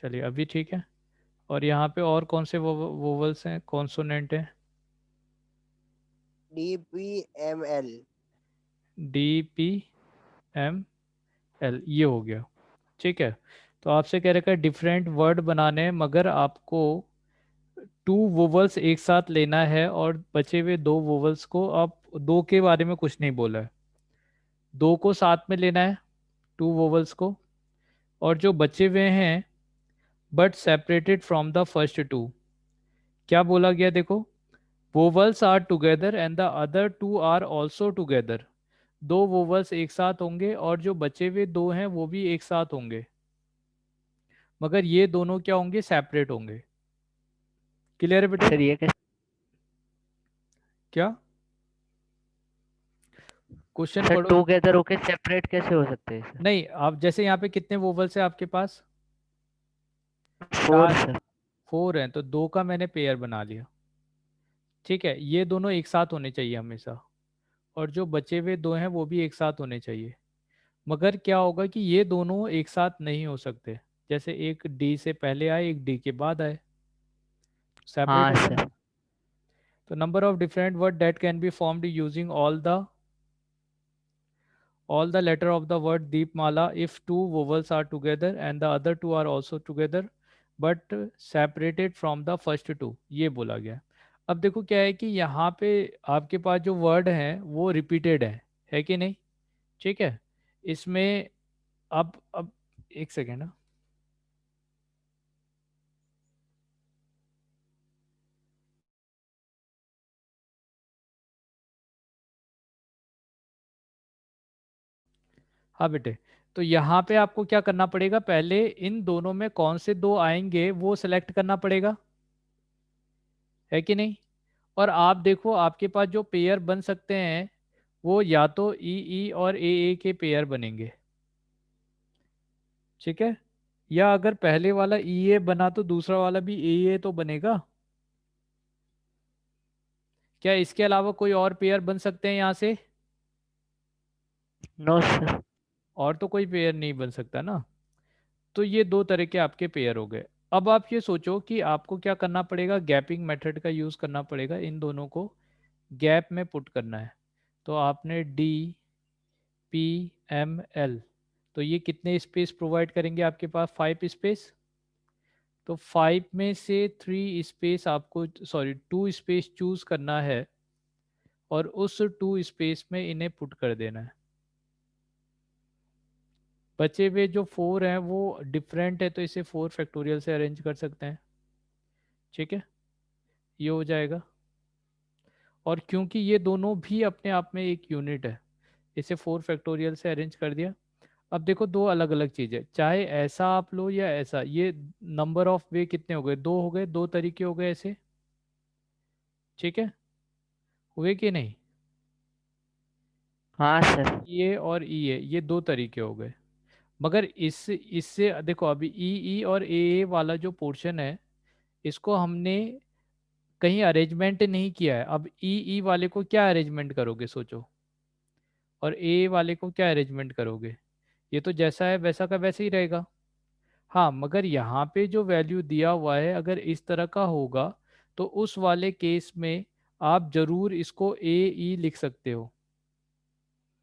चलिए अभी ठीक है। और यहाँ पे और कौन से वोवल्स हैं, कॉन्सोनेंट हैं? DPML। DPML, ये हो गया। ठीक है। तो आपसे कह रखा है डिफरेंट वर्ड बनाने हैं, मगर आपको टू वोवल्स एक साथ लेना है, और बचे हुए दो वोवल्स को, आप दो के बारे में कुछ नहीं बोला है, दो को साथ में लेना है, टू वोवल्स को। और जो बचे हुए हैं, but separated from the first two, क्या बोला गया देखो, vowels are together and the other two are also together. दो वोवल्स एक साथ होंगे और जो बचे हुए दो हैं वो भी एक साथ होंगे, मगर ये दोनों क्या होंगे, सेपरेट होंगे। क्लियर है बेटे? सर ये कैसे? क्या क्वेश्चन सर पढ़ो। टुगेदर होके सेपरेट कैसे हो सकते हैं सर? नहीं, आप जैसे यहाँ पे कितने वोवल्स है आपके पास? फोर चार। सर। फोर हैं तो दो का मैंने पेयर बना लिया। ठीक है, ये दोनों एक साथ होने चाहिए हमेशा, और जो बचे हुए दो हैं वो भी एक साथ होने चाहिए। मगर क्या होगा कि ये दोनों एक साथ नहीं हो सकते, जैसे एक डी से पहले आए एक डी के बाद आए, सेपरेट हाँ हो गए ना। सर। तो number of different word that can be formed using all the letter of the word Deepmala if two vowels are together and the other two are also together but separated from the first two, ये बोला गया। अब देखो क्या है कि यहाँ पे आपके पास जो वर्ड हैं वो रिपीटेड है कि नहीं? ठीक है। इसमें अब एक सेकेंड ना। हाँ बेटे, तो यहाँ पे आपको क्या करना पड़ेगा, पहले इन दोनों में कौन से दो आएंगे वो सिलेक्ट करना पड़ेगा, है कि नहीं? और आप देखो आपके पास जो पेयर बन सकते हैं वो या तो ई ई और ए के पेयर बनेंगे। ठीक है। या अगर पहले वाला ई ए बना तो दूसरा वाला भी ए तो बनेगा। क्या इसके अलावा कोई और पेयर बन सकते हैं यहाँ से? No sir. और तो कोई पेयर नहीं बन सकता ना। तो ये दो तरह के आपके पेयर हो गए। अब आप ये सोचो कि आपको क्या करना पड़ेगा, गैपिंग मेथड का यूज करना पड़ेगा, इन दोनों को गैप में पुट करना है। तो आपने डी पी एम एल, तो ये कितने स्पेस प्रोवाइड करेंगे आपके पास, 5 स्पेस। तो 5 में से 3 स्पेस आपको, सॉरी 2 स्पेस चूज करना है, और उस 2 स्पेस में इन्हें पुट कर देना है। बचे हुए जो 4 हैं वो डिफरेंट है, तो इसे 4 फैक्टोरियल से अरेंज कर सकते हैं। ठीक है, ये हो जाएगा। और क्योंकि ये दोनों भी अपने आप में एक यूनिट है, इसे 4 फैक्टोरियल से अरेंज कर दिया। अब देखो दो अलग अलग चीजें, चाहे ऐसा आप लो या ऐसा, ये नंबर ऑफ वे कितने हो गए, दो हो गए, दो तरीके हो गए ऐसे। ठीक है, हुए कि नहीं? हाँ सर। ये और ई ए, ये दो तरीके हो गए। मगर इस इससे देखो अभी ई ई और ए वाला जो पोर्शन है, इसको हमने कहीं अरेंजमेंट नहीं किया है। अब ई ई वाले को क्या अरेंजमेंट करोगे सोचो, और ए वाले को क्या अरेंजमेंट करोगे? ये तो जैसा है वैसा का वैसे ही रहेगा। हाँ, मगर यहाँ पे जो वैल्यू दिया हुआ है अगर इस तरह का होगा, तो उस वाले केस में आप जरूर इसको ए ई लिख सकते हो।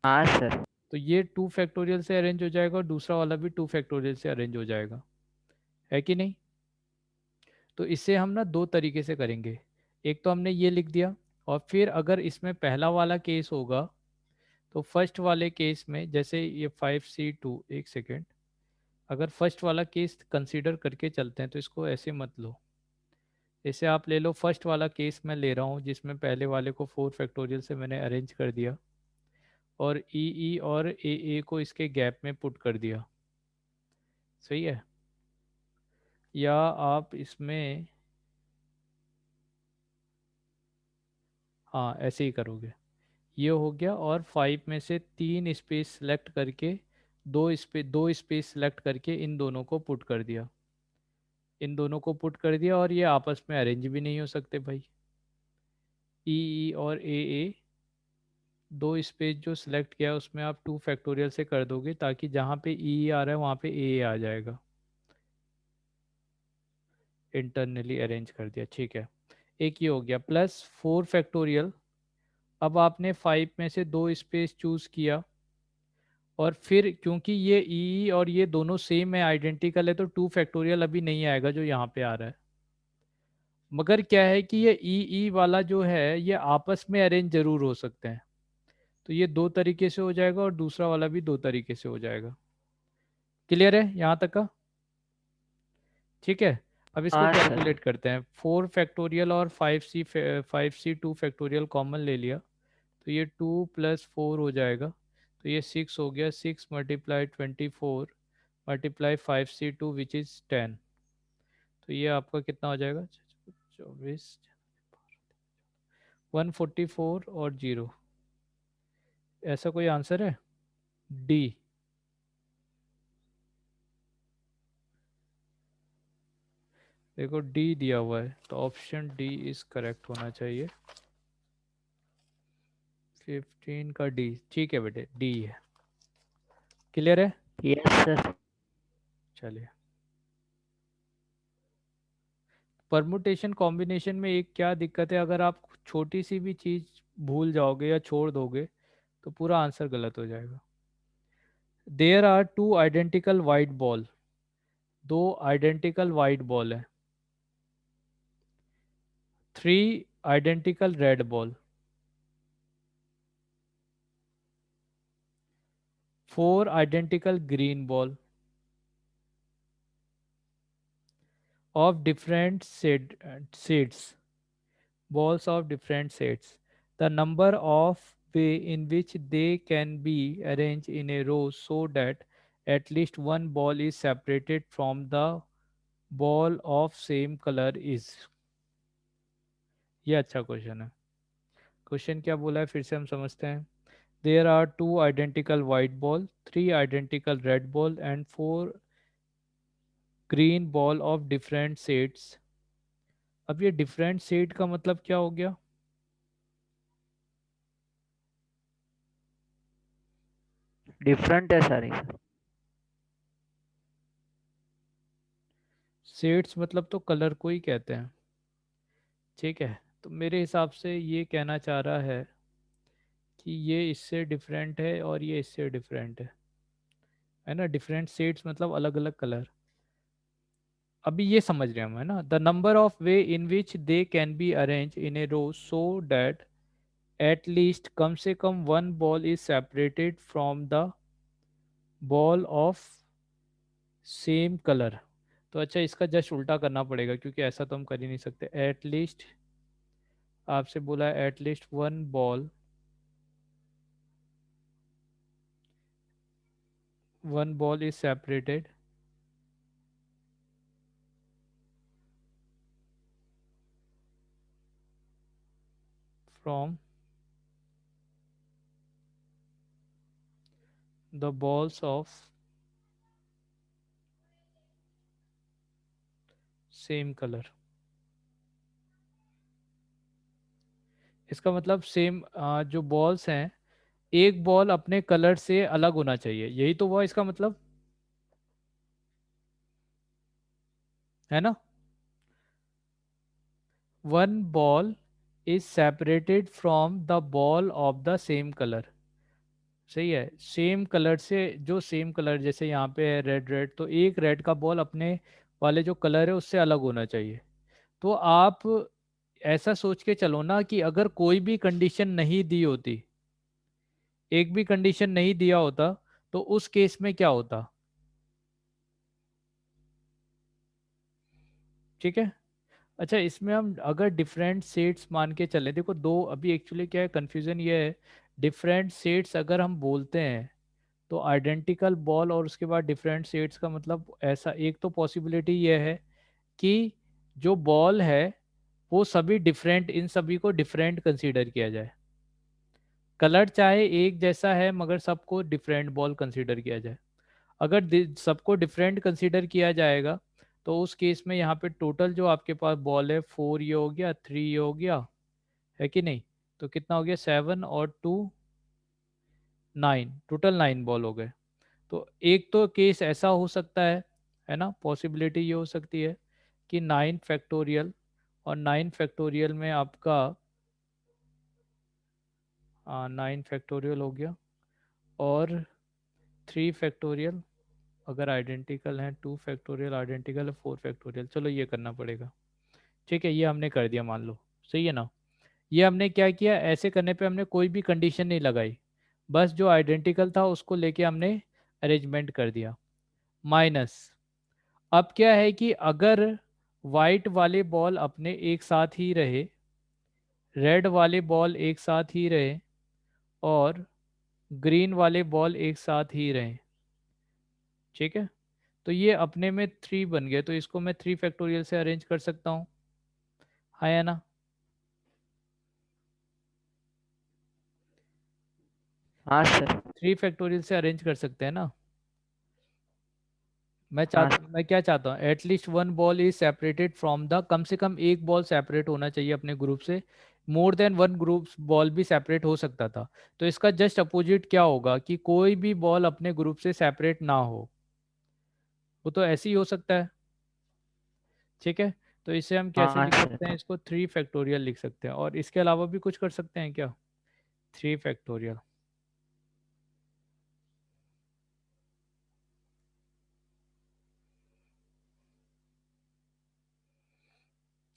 हाँ सर। तो ये 2 फैक्टोरियल से अरेंज हो जाएगा और दूसरा वाला भी 2 फैक्टोरियल से अरेंज हो जाएगा, है कि नहीं? तो इसे हम ना दो तरीके से करेंगे। एक तो हमने ये लिख दिया, और फिर अगर इसमें पहला वाला केस होगा, तो फर्स्ट वाले केस में जैसे ये 5C2, एक सेकेंड, अगर फर्स्ट वाला केस कंसीडर करके चलते हैं तो इसको ऐसे मत लो, इसे आप ले लो फर्स्ट वाला केस मैं ले रहा हूँ जिसमें पहले वाले को 4 फैक्टोरियल से मैंने अरेंज कर दिया, और ई ई और ए को इसके गैप में पुट कर दिया। सही है? या आप इसमें, हाँ ऐसे ही करोगे। ये हो गया, और 5 में से 3 स्पेस सेलेक्ट करके, दो स्पेस सेलेक्ट करके इन दोनों को पुट कर दिया, इन दोनों को पुट कर दिया, और ये आपस में अरेंज भी नहीं हो सकते भाई। ई और ए, दो स्पेस जो सिलेक्ट किया उसमें आप 2 फैक्टोरियल से कर दोगे, ताकि जहाँ पे ई आ रहा है वहाँ पे ए आ जाएगा। इंटरनली अरेंज कर दिया, ठीक है। एक ये हो गया, प्लस 4 फैक्टोरियल। अब आपने 5 में से 2 स्पेस चूज किया, और फिर क्योंकि ये ई और ये दोनों सेम है, आइडेंटिकल है, तो 2 फैक्टोरियल अभी नहीं आएगा जो यहाँ पे आ रहा है। मगर क्या है कि ये ई वाला जो है ये आपस में अरेंज जरूर हो सकते हैं। तो ये 2 तरीके से हो जाएगा और दूसरा वाला भी 2 तरीके से हो जाएगा। क्लियर है यहाँ तक का? ठीक है। अब इसको हाँ सर। कैलकुलेट करते हैं। 4 फैक्टोरियल और 5c 2 फैक्टोरियल कॉमन ले लिया, तो ये 2 + 4 हो जाएगा। तो ये 6 हो गया, 6 × 24 × 5c2 विच इज़ 10। तो ये आपका कितना हो जाएगा? 24, 144 और 0। ऐसा कोई आंसर है? डी। देखो डी दिया हुआ है, तो ऑप्शन डी इज करेक्ट होना चाहिए। 15 का डी, ठीक है बेटे, डी है। क्लियर है? Yes sir. चलिए। परमुटेशन कॉम्बिनेशन में एक क्या दिक्कत है, अगर आप छोटी सी भी चीज भूल जाओगे या छोड़ दोगे तो पूरा आंसर गलत हो जाएगा। There are 2 identical white ball. 2 identical white ball है। 3 identical red ball. 4 identical green ball of different shades, balls of different shades. The number of way in which they can be arranged in a row so that at least one ball is separated from the ball of same color is। ये अच्छा question है। Question क्या बोला है फिर से हम समझते हैं। There are 2 identical white ball, 3 identical red ball and 4 green ball of different shades. अब ये डिफरेंट शेड का मतलब क्या हो गया? डिफरेंट है सारी सर। शेड्स मतलब तो कलर को ही कहते हैं, ठीक है। तो मेरे हिसाब से ये कहना चाह रहा है कि ये इससे डिफरेंट है और ये इससे डिफरेंट है ना। डिफरेंट शेड्स मतलब अलग अलग कलर। अभी ये समझ रहे हैं हम, है ना। The number of ways in which they can be arrange in a row so that at least कम से कम one ball is separated from the ball of same colour. तो अच्छा, इसका जस्ट उल्टा करना पड़ेगा क्योंकि ऐसा तो हम कर ही नहीं सकते। एट लीस्ट, आपसे बोला है at least one ball is separated from the balls of same color। इसका मतलब सेम जो बॉल्स हैं, एक बॉल अपने कलर से अलग होना चाहिए, यही तो हुआ इसका मतलब, है ना। One ball is separated from the ball of the same colour. सही है, सेम कलर से, जो सेम कलर जैसे यहाँ पे है रेड रेड, तो एक रेड का बॉल अपने वाले जो कलर है उससे अलग होना चाहिए। तो आप ऐसा सोच के चलो ना कि अगर कोई भी कंडीशन नहीं दी होती, एक भी कंडीशन नहीं दिया होता, तो उस केस में क्या होता? ठीक है। अच्छा, इसमें हम अगर डिफरेंट सेट्स मान के चले, देखो दो अभी एक्चुअली क्या है, कंफ्यूजन ये है। डिफरेंट सेट्स अगर हम बोलते हैं तो आइडेंटिकल बॉल और उसके बाद डिफरेंट सेट्स का मतलब ऐसा, एक तो पॉसिबिलिटी ये है कि जो बॉल है वो सभी डिफरेंट, इन सभी को डिफरेंट कंसीडर किया जाए। कलर चाहे एक जैसा है मगर सबको डिफरेंट बॉल कंसीडर किया जाए। अगर सबको डिफरेंट कंसीडर किया जाएगा तो उस केस में यहाँ पे टोटल जो आपके पास बॉल है, 4 ये हो गया, 3 ये हो गया, है कि नहीं। तो कितना हो गया, 7 और 2 9, टोटल 9 बॉल हो गए। तो एक तो केस ऐसा हो सकता है ना, पॉसिबिलिटी ये हो सकती है कि 9 फैक्टोरियल, और 9 फैक्टोरियल में आपका 9 फैक्टोरियल हो गया, और 3 फैक्टोरियल अगर आइडेंटिकल हैं, 2 फैक्टोरियल आइडेंटिकल है, 4 फैक्टोरियल। चलो ये करना पड़ेगा। ठीक है, ये हमने कर दिया मान लो, सही है ना। ये हमने क्या किया, ऐसे करने पे हमने कोई भी कंडीशन नहीं लगाई, बस जो आइडेंटिकल था उसको लेके हमने अरेंजमेंट कर दिया। माइनस, अब क्या है कि अगर वाइट वाले बॉल अपने एक साथ ही रहे, रेड वाले बॉल एक साथ ही रहे, और ग्रीन वाले बॉल एक साथ ही रहे, ठीक है, तो ये अपने में 3 बन गए, तो इसको मैं 3 फैक्टोरियल से अरेंज कर सकता हूँ, हाँ या ना। हाँ सर। 3 फैक्टोरियल से अरेंज कर सकते हैं ना। हाँ सर। मैं क्या चाहता हूँ, at least one ball is separated from the, कम से कम एक बॉल सेपरेट होना चाहिए अपने ग्रुप से। More than one group ball भी सेपरेट हो सकता था, तो इसका जस्ट अपोजिट क्या होगा कि कोई भी बॉल अपने ग्रुप से सेपरेट ना हो, वो तो ऐसे ही हो सकता है, ठीक है। तो इसे हम कैसे हाँ लिख सकते हैं, सर। इसको 3 फैक्टोरियल लिख सकते हैं, और इसके अलावा भी कुछ कर सकते हैं क्या, 3 फैक्टोरियल।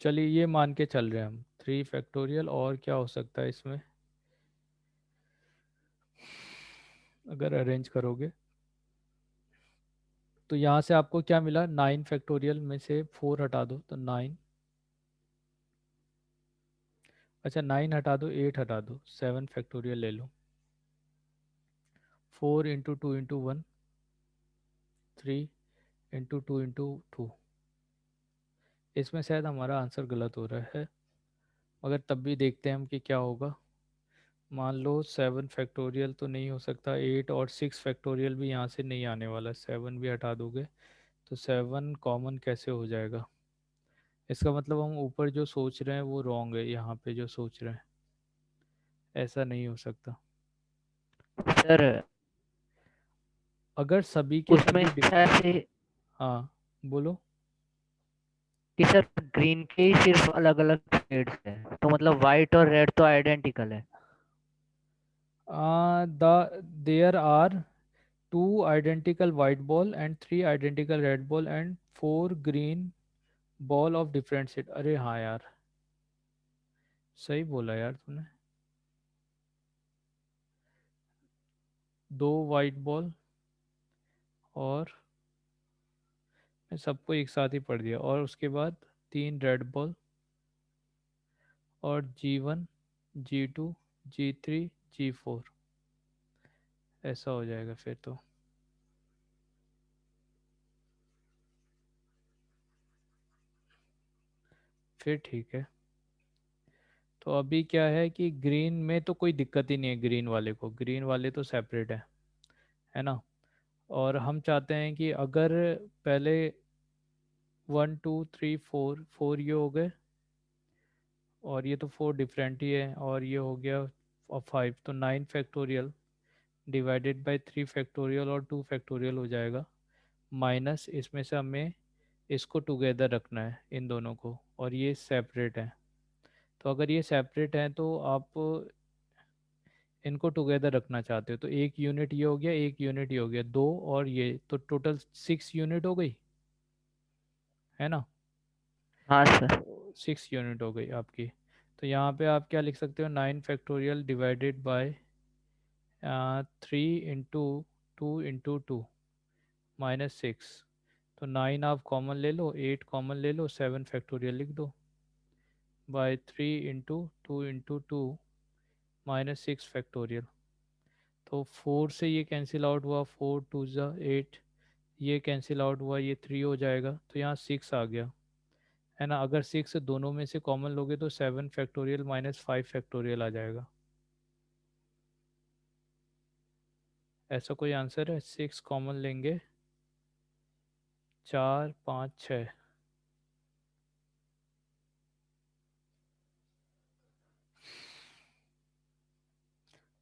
चलिए ये मान के चल रहे हैं हम 3 फैक्टोरियल, और क्या हो सकता है इसमें, अगर अरेंज करोगे तो यहाँ से आपको क्या मिला, 9 फैक्टोरियल में से 4 हटा दो तो 9, अच्छा 9 हटा दो, 8 हटा दो, 7 फैक्टोरियल ले लो। 4 इंटू 2 इंटू 1, 3 इंटू 2 इंटू 2। इसमें शायद हमारा आंसर गलत हो रहा है, मगर तब भी देखते हैं हम कि क्या होगा। मान लो 7 फैक्टोरियल तो नहीं हो सकता, 8 और 6 फैक्टोरियल भी यहाँ से नहीं आने वाला, 7 भी हटा दोगे तो 7 कॉमन कैसे हो जाएगा। इसका मतलब हम ऊपर जो सोच रहे हैं वो रॉन्ग है, यहाँ पे जो सोच रहे हैं ऐसा नहीं हो सकता। सर अगर सभी के उसमें सभी ऐसे हाँ बोलो। कि सर ग्रीन के ही सिर्फ अलग अलग शेड्स है, तो मतलब वाइट और रेड तो आइडेंटिकल है। There are 2 identical white ball and 3 identical red ball and 4 green ball of different set। अरे हाँ यार, सही बोला यार तूने, 2 white ball, और मैं सबको एक साथ ही पढ़ दिया, और उसके बाद 3 रेड बॉल, और G1, G2, G3, G4, ऐसा हो जाएगा फिर तो। फिर ठीक है, तो अभी क्या है कि ग्रीन में तो कोई दिक्कत ही नहीं है, ग्रीन वाले को, ग्रीन वाले तो सेपरेट है ना। और हम चाहते हैं कि अगर पहले 1 2 3 4, 4 ये हो गए, और ये तो 4 डिफरेंट ही है, और ये हो गया और 5, तो 9 फैक्टोरियल डिवाइडेड बाय 3 फैक्टोरियल और 2 फैक्टोरियल हो जाएगा। माइनस इसमें से हमें इसको टुगेदर रखना है इन दोनों को, और ये सेपरेट है, तो अगर ये सेपरेट हैं तो आप इनको टुगेदर रखना चाहते हो, तो एक यूनिट ये हो गया, एक यूनिट ये हो गया, दो, और ये तो टोटल 6 यूनिट हो गई, है ना। हाँ सर। 6 यूनिट हो गई आपकी। तो यहाँ पे आप क्या लिख सकते हो, 9 factorial divided by 3 into 2 into 2 -6। तो 9 आप कॉमन ले लो, 8 कॉमन ले लो, 7 फैक्टोरियल लिख दो, बाय 3 इंटू 2 इंटू 2 -6 फैक्टोरियल। तो 4 से ये कैंसिल आउट हुआ, 4 2 ज़ा 8, ये कैंसिल आउट हुआ, ये 3 हो जाएगा, तो यहाँ 6 आ गया, है ना। अगर 6 दोनों में से कॉमन लोगे तो 7 फैक्टोरियल -5 फैक्टोरियल आ जाएगा। ऐसा कोई आंसर है, 6 कॉमन लेंगे, 4 5 6।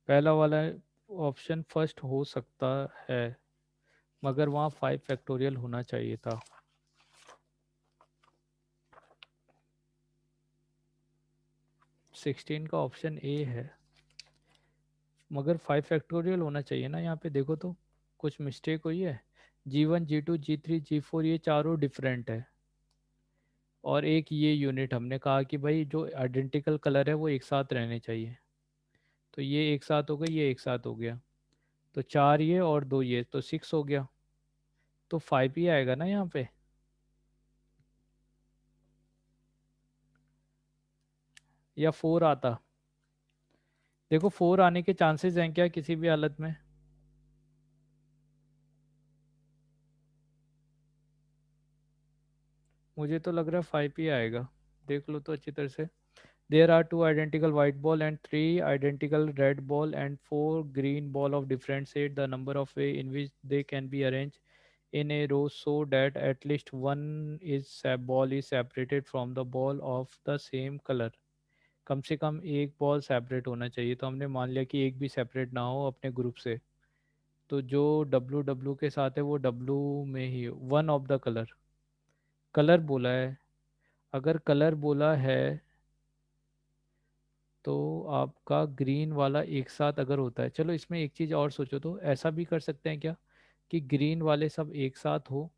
पहला वाला ऑप्शन फर्स्ट हो सकता है, मगर वहाँ 5 फैक्टोरियल होना चाहिए था। 16 का ऑप्शन ए है, मगर 5 फैक्टोरियल होना चाहिए ना यहाँ पे, देखो तो कुछ मिस्टेक हुई है। G1 G2 G3 G4 ये चारों डिफरेंट है, और एक ये यूनिट हमने कहा कि भाई जो आइडेंटिकल कलर है वो एक साथ रहने चाहिए। तो ये एक साथ हो गया, ये एक साथ हो गया, तो 4 ये और 2 ये, तो 6 हो गया। तो 5 ही आएगा ना यहाँ पे, या 4 आता। देखो 4 आने के चांसेस हैं क्या किसी भी हालत में? मुझे तो लग रहा है 5 ही आएगा, देख लो तो अच्छी तरह से। There are two identical white ball and three identical red ball and four green ball of different shade. The number of way in which they can be arranged in a row so that at least one ball is separated from the ball of the same color. कम से कम एक ball separate होना चाहिए, तो हमने मान लिया कि एक भी सेपरेट ना हो अपने ग्रुप से। तो जो डब्लू डब्लू के साथ है वो डब्लू में ही one of the colour, colour बोला है। अगर कलर बोला है तो आपका ग्रीन वाला एक साथ अगर होता है, चलो इसमें एक चीज़ और सोचो, तो ऐसा भी कर सकते हैं क्या कि ग्रीन वाले सब एक साथ हो,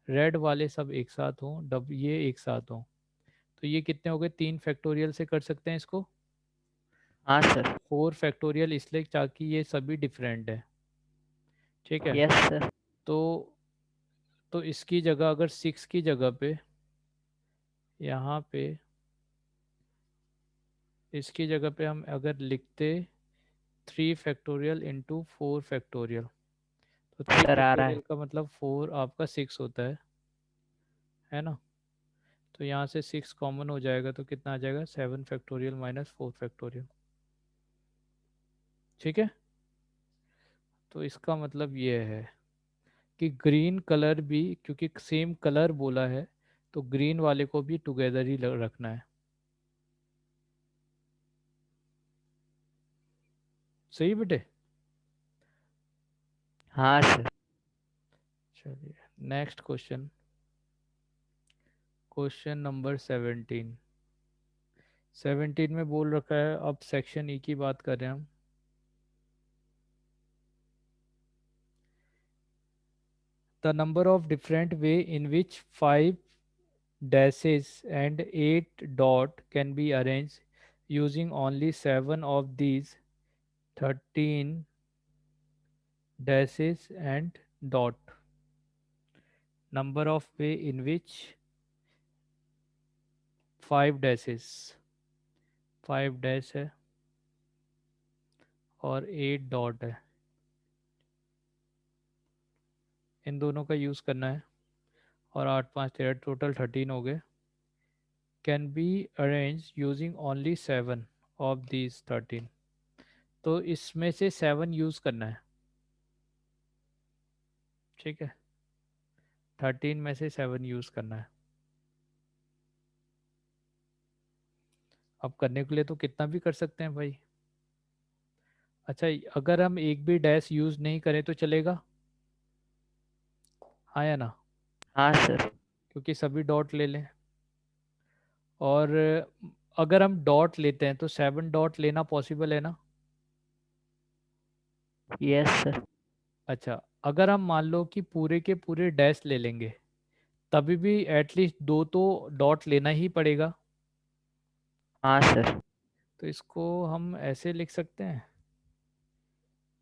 रेड वाले सब एक साथ हो, डब ये एक साथ हो। तो ये कितने हो गए, 3 फैक्टोरियल से कर सकते हैं इसको। हाँ और सर। 4 फैक्टोरियल इसलिए ताकि ये सभी डिफरेंट है। ठीक है। Yes sir. तो इसकी जगह अगर 6 की जगह पे, यहाँ पे इसकी जगह पे हम अगर लिखते 3 फैक्टोरियल इंटू 4 फैक्टोरियल, तो थ्री सर आ रहा फैक्टोरियल है। का मतलब 4 आपका 6 होता है ना। तो यहाँ से 6 कॉमन हो जाएगा, तो कितना आ जाएगा, 7 फैक्टोरियल - 4 फैक्टोरियल। ठीक है। तो इसका मतलब ये है कि ग्रीन कलर भी, क्योंकि सेम कलर बोला है, तो ग्रीन वाले को भी टुगेदर ही रखना है। सही बेटे। हाँ सर। चलिए नेक्स्ट क्वेश्चन, क्वेश्चन नंबर 17। 17 में बोल रखा है, अब सेक्शन ई की बात कर रहे हैं हम। The number of different way in which 5 dashes and 8 dot can be arranged using only 7 of these 13 dashes and dot। number of way in which 5 dashes, 5 dash है और 8 डॉट है, इन दोनों का यूज़ करना है। और 8 5 13 टोटल 13 हो गए। Can be arrange using only 7 of these 13। तो इसमें से 7 यूज़ करना है। ठीक है, 13 में से 7 यूज़ करना है। अब करने के लिए तो कितना भी कर सकते हैं भाई। अच्छा, अगर हम एक भी डैश यूज़ नहीं करें तो चलेगा, हाँ या ना? हाँ सर। क्योंकि सभी डॉट ले लें। और अगर हम डॉट लेते हैं तो 7 डॉट लेना पॉसिबल है ना? Yes sir. अच्छा, अगर हम मान लो कि पूरे के पूरे डैश ले लेंगे, तभी भी एटलीस्ट 2 तो डॉट लेना ही पड़ेगा। हाँ सर। तो इसको हम ऐसे लिख सकते हैं,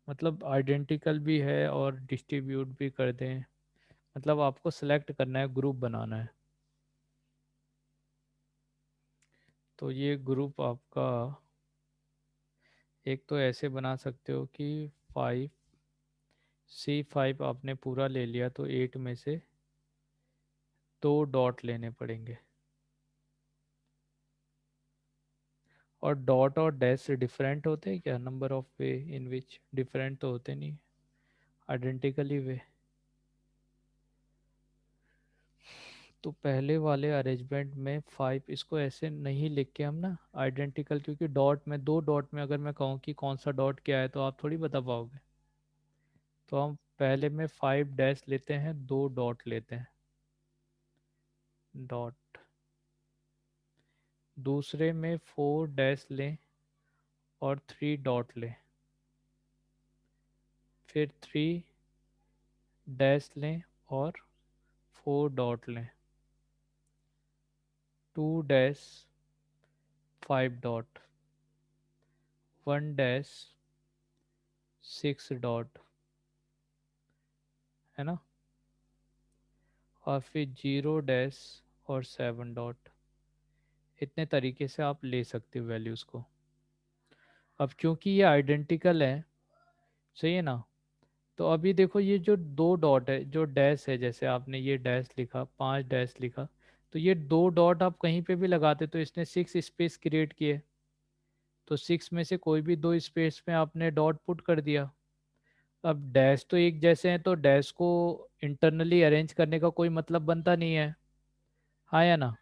मतलब आइडेंटिकल भी है और डिस्ट्रीब्यूट भी कर दें। मतलब आपको सेलेक्ट करना है, ग्रुप बनाना है। तो ये ग्रुप आपका एक तो ऐसे बना सकते हो कि 5 C5 आपने पूरा ले लिया, तो 8 में से 2 डॉट लेने पड़ेंगे। और डॉट और डैश से डिफरेंट होते हैं क्या? Number of ways in which different तो होते नहीं, आइडेंटिकली वे। तो पहले वाले अरेंजमेंट में 5, इसको ऐसे नहीं लिख के हम ना आइडेंटिकल, क्योंकि डॉट में 2 डॉट में अगर मैं कहूँ कि कौन सा डॉट क्या है तो आप थोड़ी बता पाओगे। तो हम पहले में 5 डैश लेते हैं, 2 डॉट लेते हैं, डॉट दूसरे में 4 डैश लें और 3 डॉट लें, फिर 3 डैश लें और 4 डॉट लें, 2 डैश 5 डॉट, 1 डैश 6 डॉट, है ना, और फिर 0 डैश और 7 डॉट। इतने तरीके से आप ले सकते हो वैल्यूज़ को। अब क्योंकि ये आइडेंटिकल है, सही है ना, तो अभी देखो ये जो 2 डॉट है, जो डैश है, जैसे आपने ये डैश लिखा, 5 डैश लिखा, तो ये 2 डॉट आप कहीं पे भी लगाते तो इसने 6 स्पेस क्रिएट किए, तो 6 में से कोई भी 2 स्पेस में आपने डॉट पुट कर दिया। अब डैश तो एक जैसे हैं, तो डैश को इंटरनली अरेंज करने का कोई मतलब बनता नहीं है, हाँ या ना।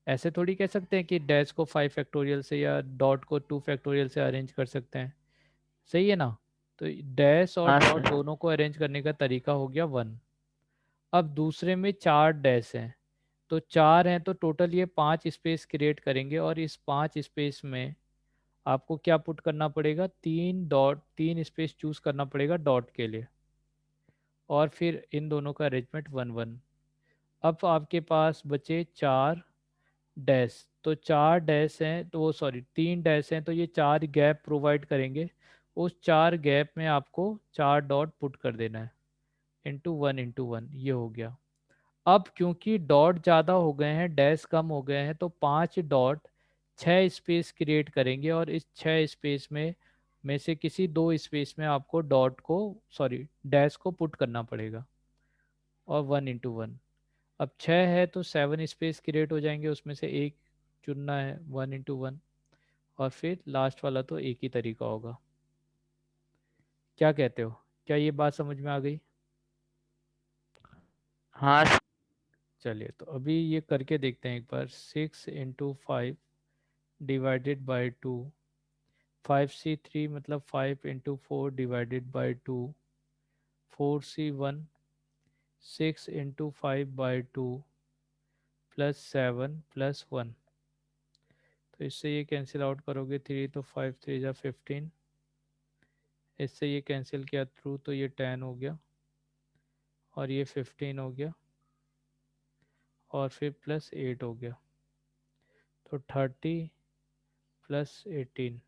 ऐसे थोड़ी कह सकते हैं कि डैश को 5 फैक्टोरियल से या डॉट को 2 फैक्टोरियल से अरेंज कर सकते हैं, सही है ना। तो डैश और हाँ डॉट सर। दोनों को अरेंज करने का तरीका हो गया 1। अब दूसरे में 4 डैश हैं, तो 4 हैं तो टोटल ये 5 स्पेस क्रिएट करेंगे, और इस 5 स्पेस में आपको क्या पुट करना पड़ेगा, 3 डॉट, 3 स्पेस चूज करना पड़ेगा डॉट के लिए, और फिर इन दोनों का अरेंजमेंट 1 1। अब आपके पास बचे 4 डैश, तो 4 डैश हैं, तो वो सॉरी 3 डैश हैं, तो ये 4 गैप प्रोवाइड करेंगे, उस 4 गैप में आपको 4 डॉट पुट कर देना है, इंटू 1, ये हो गया। अब क्योंकि डॉट ज़्यादा हो गए हैं, डैश कम हो गए हैं, तो 5 डॉट 6 स्पेस क्रिएट करेंगे, और इस 6 स्पेस में से किसी 2 स्पेस में आपको डॉट को, सॉरी डैश को पुट करना पड़ेगा, और 1 इंटू 1। अब 6 है तो 7 स्पेस क्रिएट हो जाएंगे, उसमें से एक चुनना है, 1 इंटू 1, और फिर लास्ट वाला तो एक ही तरीका होगा। क्या कहते हो, क्या ये बात समझ में आ गई? हाँ चलिए तो अभी ये करके देखते हैं एक बार। 6 इंटू 5 डिवाइडेड बाई 2, 5C3 मतलब 5 into 4 divided by 2, 4C1, 6 into 5 by 2 +7 +1। तो इससे ये कैंसिल आउट करोगे, 3 तो 5 3 जा 15, इससे ये कैंसिल किया थ्रू तो ये 10 हो गया, और ये 15 हो गया, और फिर +8 हो गया, तो 30 + 18,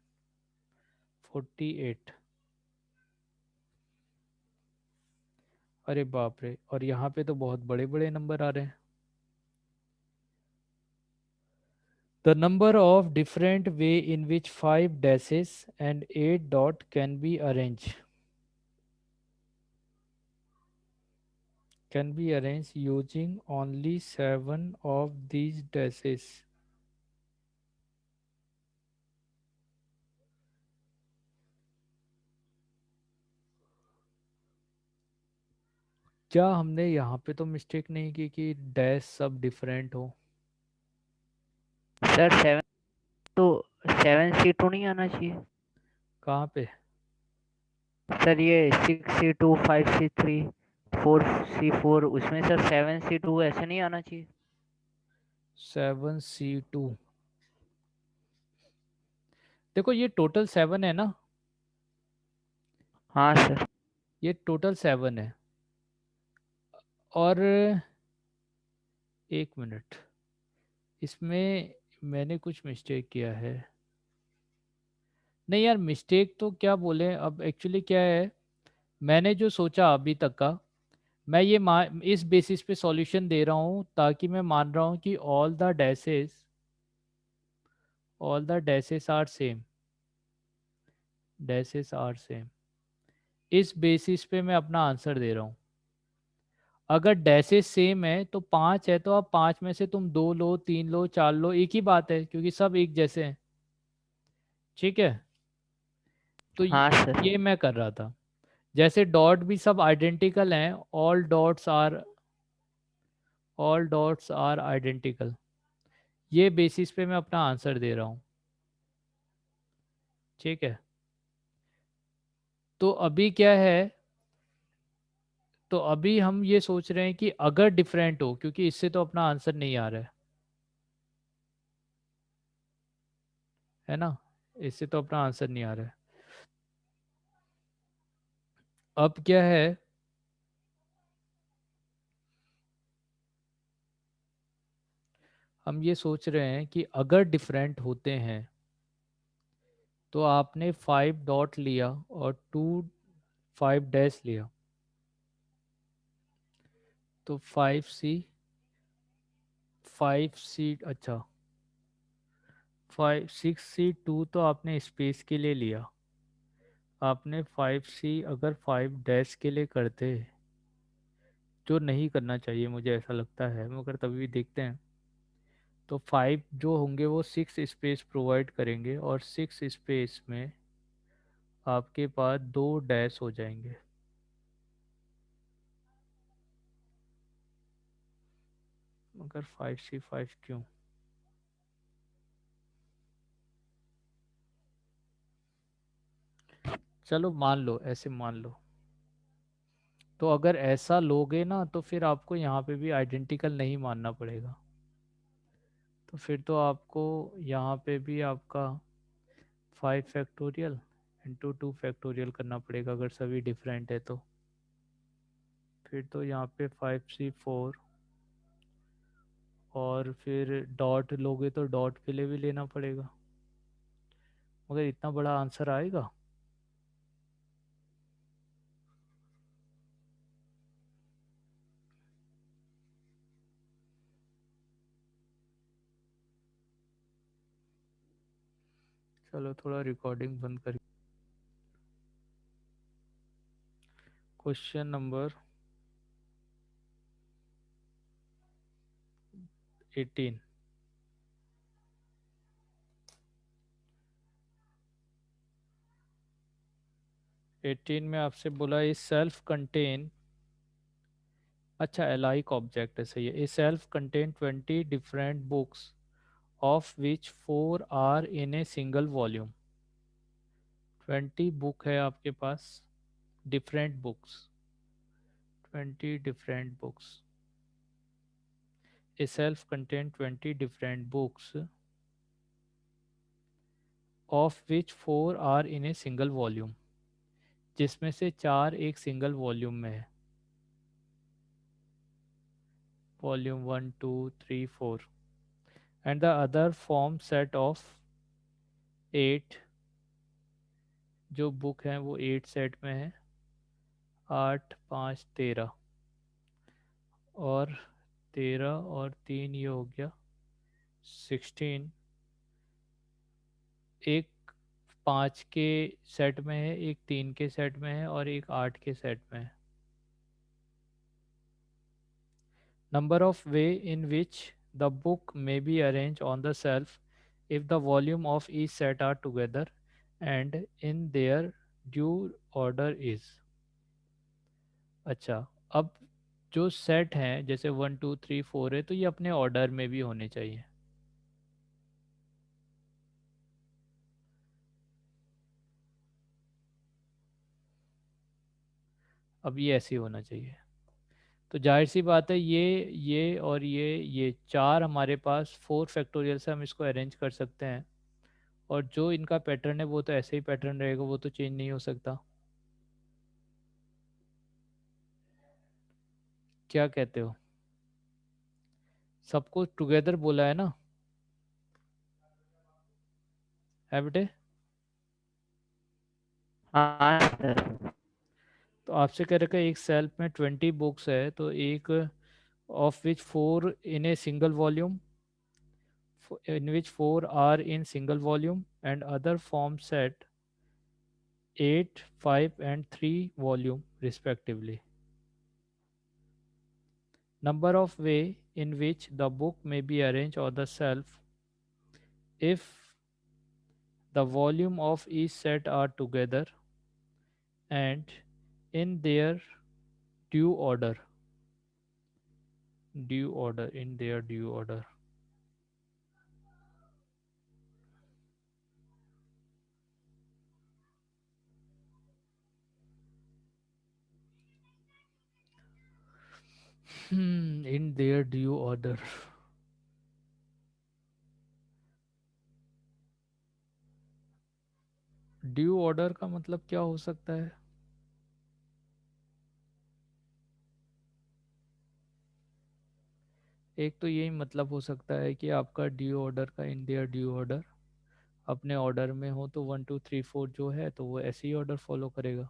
48। अरे बाप रे, और यहाँ पे तो बहुत बड़े बड़े नंबर आ रहे हैं। The number of different way in which 5 dashes and 8 dot can be arranged using only 7 of these dashes. क्या हमने यहाँ पे तो मिस्टेक नहीं की कि डैश सब डिफरेंट हो? सर, 7 तो 7C2 नहीं आना चाहिए। कहाँ पे? सर ये 6C2 5C3 4C4, उसमें सर 7C2 ऐसे नहीं आना चाहिए। 7C2, देखो ये टोटल 7 है ना, हाँ सर। ये टोटल 7 है। और एक मिनट, इसमें मैंने कुछ मिस्टेक किया है। नहीं यार, मिस्टेक तो क्या बोले, अब एक्चुअली क्या है, मैंने जो सोचा अभी तक का, मैं ये इस बेसिस पे सॉल्यूशन दे रहा हूँ, ताकि मैं मान रहा हूँ कि all the dices are same, dices are same, इस बेसिस पे मैं अपना आंसर दे रहा हूँ। अगर डैसेस सेम है तो 5 है, तो अब 5 में से तुम 2 लो, 3 लो, 4 लो, एक ही बात है, क्योंकि सब एक जैसे हैं, ठीक है। तो हाँ सर। ये मैं कर रहा था। जैसे डॉट भी सब आइडेंटिकल हैं, ऑल डॉट्स आर आइडेंटिकल, ये बेसिस पे मैं अपना आंसर दे रहा हूँ, ठीक है। तो अभी क्या है, तो अभी हम ये सोच रहे हैं कि अगर डिफरेंट हो, क्योंकि इससे तो अपना आंसर नहीं आ रहा है, है ना। इससे तो अपना आंसर नहीं आ रहा है। अब क्या है, हम ये सोच रहे हैं कि अगर डिफरेंट होते हैं तो आपने 5 डॉट लिया और 5 डैश लिया, तो 5C, अच्छा 6C2 तो आपने स्पेस के लिए लिया। आपने 5C अगर 5 डैश के लिए करते, जो नहीं करना चाहिए मुझे ऐसा लगता है, मगर तभी भी देखते हैं। तो 5 जो होंगे वो 6 स्पेस प्रोवाइड करेंगे और 6 स्पेस में आपके पास 2 डैश हो जाएंगे। मगर 5C5 क्यों? चलो मान लो, ऐसे मान लो। तो अगर ऐसा लोगे ना तो फिर आपको यहाँ पे भी आइडेंटिकल नहीं मानना पड़ेगा। तो फिर तो आपको यहाँ पे भी आपका 5 फैक्टोरियल इंटू 2 फैक्टोरियल करना पड़ेगा अगर सभी डिफरेंट है तो। फिर तो यहाँ पे 5C4, और फिर डॉट लोगे तो डॉट के लिए भी लेना पड़ेगा। मगर इतना बड़ा आंसर आएगा? चलो थोड़ा रिकॉर्डिंग बंद करिए। Question number 18। 18 में आपसे बोला इस सेल्फ कंटेन, अच्छा एलाइक ऑब्जेक्ट है, सही है। A shelf contain 20 different books of which 4 are in a single volume. 20 book है आपके पास, different books, 20 different books. A shelf contain 20 different books of which 4 are in a single volume, जिसमें से 4 एक single volume में है। Volume 1 2 3 4, and the other form set of 8, जो book हैं वो 8 सेट में है। 8 5 13, और 13 और 3 ये हो गया 16। एक 5 के सेट में है, एक 3 के सेट में है, और एक 8 के सेट में है। Number of ways in which the book may be arrange on the self if the volume of each set are together and in their due order is। अच्छा, अब जो सेट हैं जैसे 1 2 3 4 है तो ये अपने ऑर्डर में भी होने चाहिए। अब ये ऐसे ही होना चाहिए। तो जाहिर सी बात है ये और ये चार हमारे पास 4 फैक्टोरियल से हम इसको अरेंज कर सकते हैं। और जो इनका पैटर्न है वो तो ऐसे ही पैटर्न रहेगा, वो तो चेंज नहीं हो सकता। क्या कहते हो? सबको टुगेदर बोला है ना, है बेटे? हाँ सर। तो आपसे कह रखा है एक सेल्फ में 20 बुक्स है, तो एक of which 4 in a single volume, in which 4 are in single volume and other form set 8 5 and 3 volume respectively. Number of way in which the book may be arranged on the shelf if the volume of each set are together and in their due order, in their due order। In their due order। Due order का मतलब क्या हो सकता है? एक तो यही मतलब हो सकता है कि आपका ड्यू ऑर्डर का इन देयर ड्यू ऑर्डर, अपने ऑर्डर में हो तो 1 2 3 4 जो है तो वो ऐसे ही ऑर्डर फॉलो करेगा,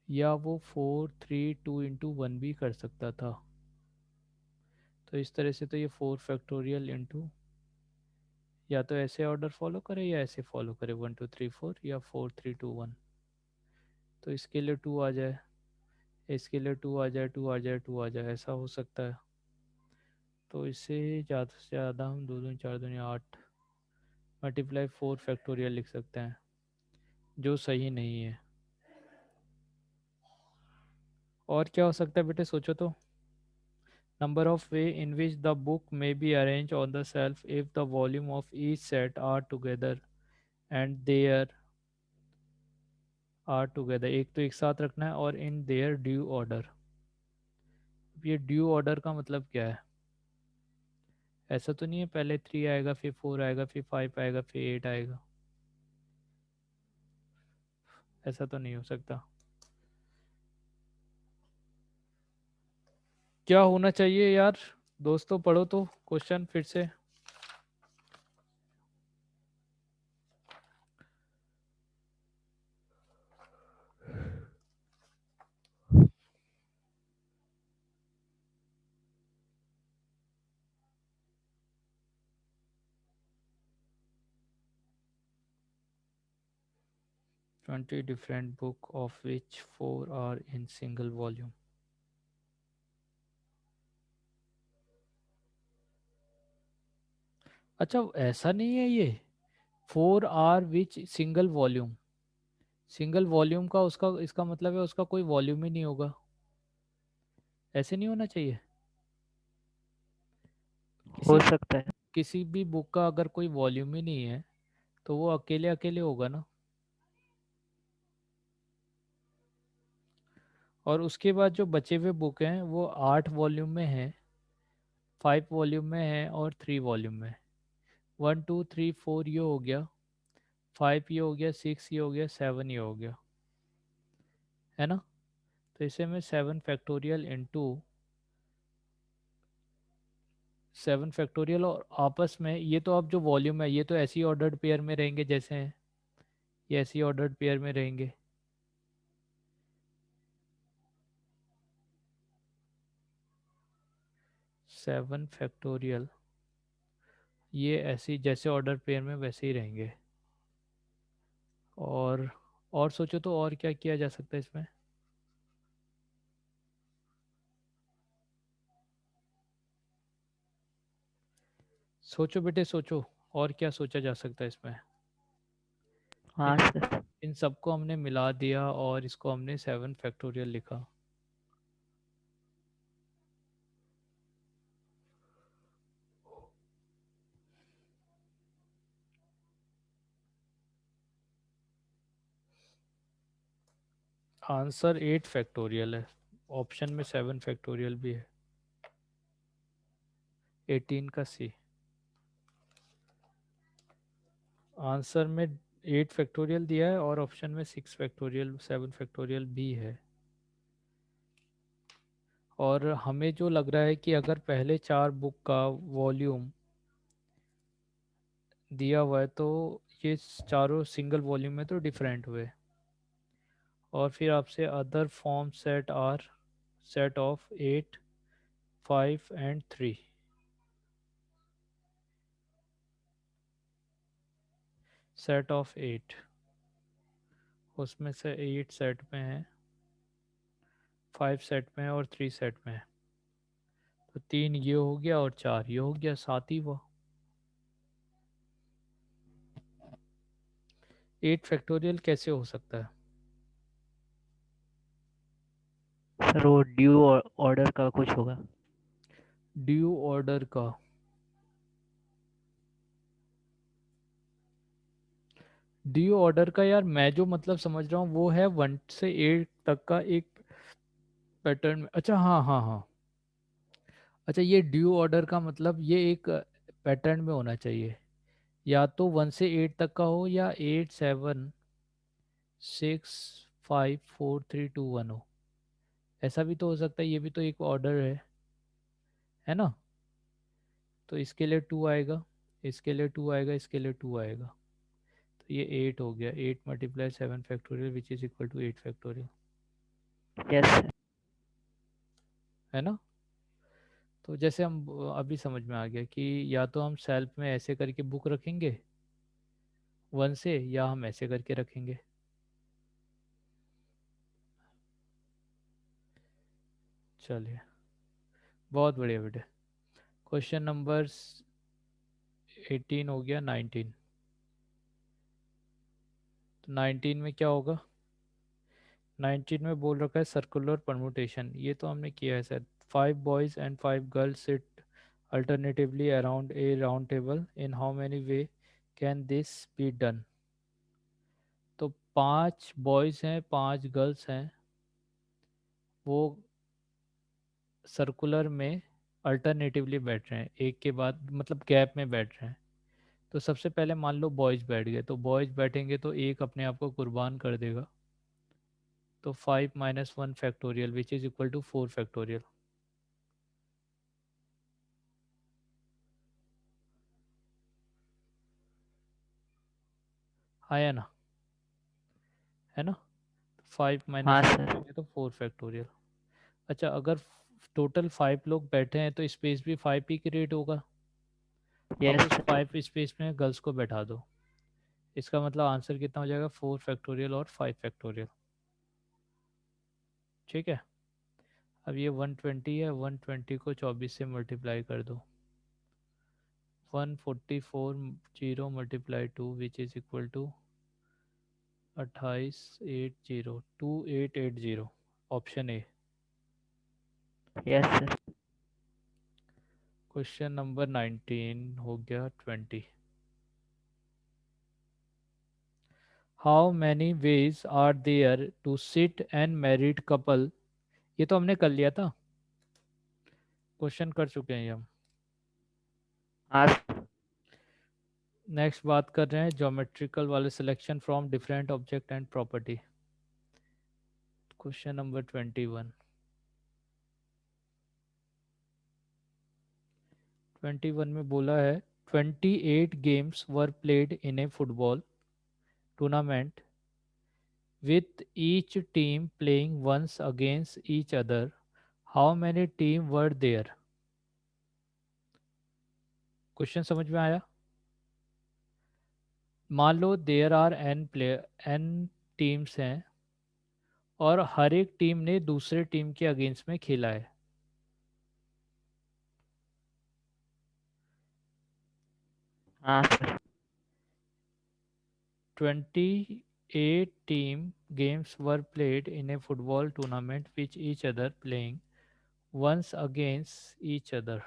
या वो 4 3 2 × 1 भी कर सकता था। तो इस तरह से तो ये 4 फैक्टोरियल इंटू, या तो ऐसे ऑर्डर फॉलो करे या ऐसे फॉलो करे, 1 2 3 4 या 4 3 2 1। तो इसके लिए 2 आ जाए, इसके लिए 2 आ जाए, 2 आ जाए, 2 आ जाए, ऐसा हो सकता है। तो इससे ज़्यादा से ज़्यादा हम 2 2 4 2 8 मल्टीप्लाई 4 फैक्टोरियल लिख सकते हैं, जो सही नहीं है। और क्या हो सकता है बेटे, सोचो तो। Number of way in which the book may be arranged on the shelf if the volume of each set are together and there are together, एक तो एक साथ रखना है और in their due order। ये ड्यू ऑर्डर का मतलब क्या है? ऐसा तो नहीं है पहले 3 आएगा फिर 4 आएगा फिर 5 आएगा फिर 8 आएगा, ऐसा तो नहीं हो सकता। क्या होना चाहिए यार? दोस्तों पढ़ो तो क्वेश्चन फिर से। 20 different book of which 4 are in single volume। अच्छा ऐसा नहीं है ये, 4 are which single volume, single volume का उसका इसका मतलब है उसका कोई वॉल्यूम ही नहीं होगा, ऐसे नहीं होना चाहिए। हो किसी सकता है। किसी भी बुक का अगर कोई वॉल्यूम ही नहीं है तो वो अकेले अकेले होगा ना। और उसके बाद जो बचे हुए बुक हैं वो 8 वॉल्यूम में हैं, 5 वॉल्यूम में है और 3 वॉल्यूम में। 1 2 3 4 ये हो गया, 5 ये हो गया, 6 ये हो गया, 7 ये हो गया, है ना। तो इसे मैं 7 फैक्टोरियल और आपस में ये तो अब जो वॉल्यूम है ये तो ऐसी ऑर्डर्ड पेयर में रहेंगे जैसे हैं, ये ऐसी ऑर्डर्ड पेयर में रहेंगे। 7 फैक्टोरियल ये ऐसी जैसे ऑर्डर पेयर में वैसे ही रहेंगे। और सोचो तो और क्या किया जा सकता है इसमें। सोचो बेटे सोचो, और क्या सोचा जा सकता है इसमें। हाँ इन सर। इन सबको हमने मिला दिया और इसको हमने 7 फैक्टोरियल लिखा। आंसर 8 फैक्टोरियल है, ऑप्शन में 7 फैक्टोरियल भी है, 18 का सी। आंसर में 8 फैक्टोरियल दिया है और ऑप्शन में 6 फैक्टोरियल 7 फैक्टोरियल भी है। और हमें जो लग रहा है कि अगर पहले 4 बुक का वॉल्यूम दिया हुआ है तो ये चारों सिंगल वॉल्यूम में तो डिफरेंट हुए। और फिर आपसे other form set are set of 8 5 and 3, set of 8, उसमें से 8 सेट में है, 5 सेट में है और 3 सेट में है। तो 3 ये हो गया और 4 ये हो गया, 7 ही हुआ। 8 फैक्टोरियल कैसे हो सकता है? सर वो ड्यू ऑर्डर का कुछ होगा। ड्यू ऑर्डर का, ड्यू ऑर्डर का यार मैं जो मतलब समझ रहा हूँ वो है 1 से 8 तक का एक पैटर्न में। अच्छा हाँ हाँ हाँ, अच्छा ये ड्यू ऑर्डर का मतलब ये एक पैटर्न में होना चाहिए, या तो 1 से 8 तक का हो या 8 7 6 5 4 3 2 1 हो। ऐसा भी तो हो सकता है, ये भी तो एक ऑर्डर है ना। तो इसके लिए 2 आएगा, इसके लिए 2 आएगा, इसके लिए 2 आएगा। तो ये 8 हो गया, 8 × 7 factorial which is equal to 8 factorial, yes sir. है ना। तो जैसे हम अभी समझ में आ गया कि या तो हम सेल्फ में ऐसे करके बुक रखेंगे 1 से, या हम ऐसे करके रखेंगे। चलिए, बहुत बढ़िया बेटे। क्वेश्चन नंबर 18 हो गया, 19। तो 19 में क्या होगा? 19 में बोल रखा है सर्कुलर परमुटेशन, ये तो हमने किया है sir. 5 boys and 5 girls sit alternatively around a round table. In how many way can this be done? तो 5 बॉयज हैं, 5 गर्ल्स हैं, वो सर्कुलर में अल्टरनेटिवली बैठ रहे हैं, एक के बाद मतलब गैप में बैठ रहे हैं। तो सबसे पहले मान लो बॉयज बैठ गए, तो बॉयज बैठेंगे तो एक अपने आप को कुर्बान कर देगा। तो 5 - 1 factorial which is equal to 4 factorial. आया ना, है ना। 5 हाँ माइनस वन सर। करेंगे तो 4 फैक्टोरियल। अच्छा, अगर टोटल 5 लोग बैठे हैं तो स्पेस भी 5 ही क्रिएट होगा। अब यस उस सर। 5 स्पेस में गर्ल्स को बैठा दो। इसका मतलब आंसर कितना हो जाएगा? 4 फैक्टोरियल और 5 फैक्टोरियल। ठीक है। अब ये 120 है, 120 को 24 से मल्टीप्लाई कर दो। 144 0 × 2 which is equal to 2880 2880। Option A. Yes sir. Question number 19 हो गया 20। How many ways are there to sit and married couple? ये तो हमने कर लिया था, क्वेश्चन कर चुके हैं ये हम। हाँ सर। नेक्स्ट बात कर रहे हैं ज्योमेट्रिकल वाले, selection from different object and property. Question number 21। 21 में बोला है 28 games were played in A football tournament with each team playing once against each other. How many team were there? Question समझ में आया? मान लो there are N player, N teams हैं, और हर एक टीम ने दूसरे टीम के अगेंस्ट में खेला है। हाँ sir. 28 team games were played in a football tournament with each other playing once against each other।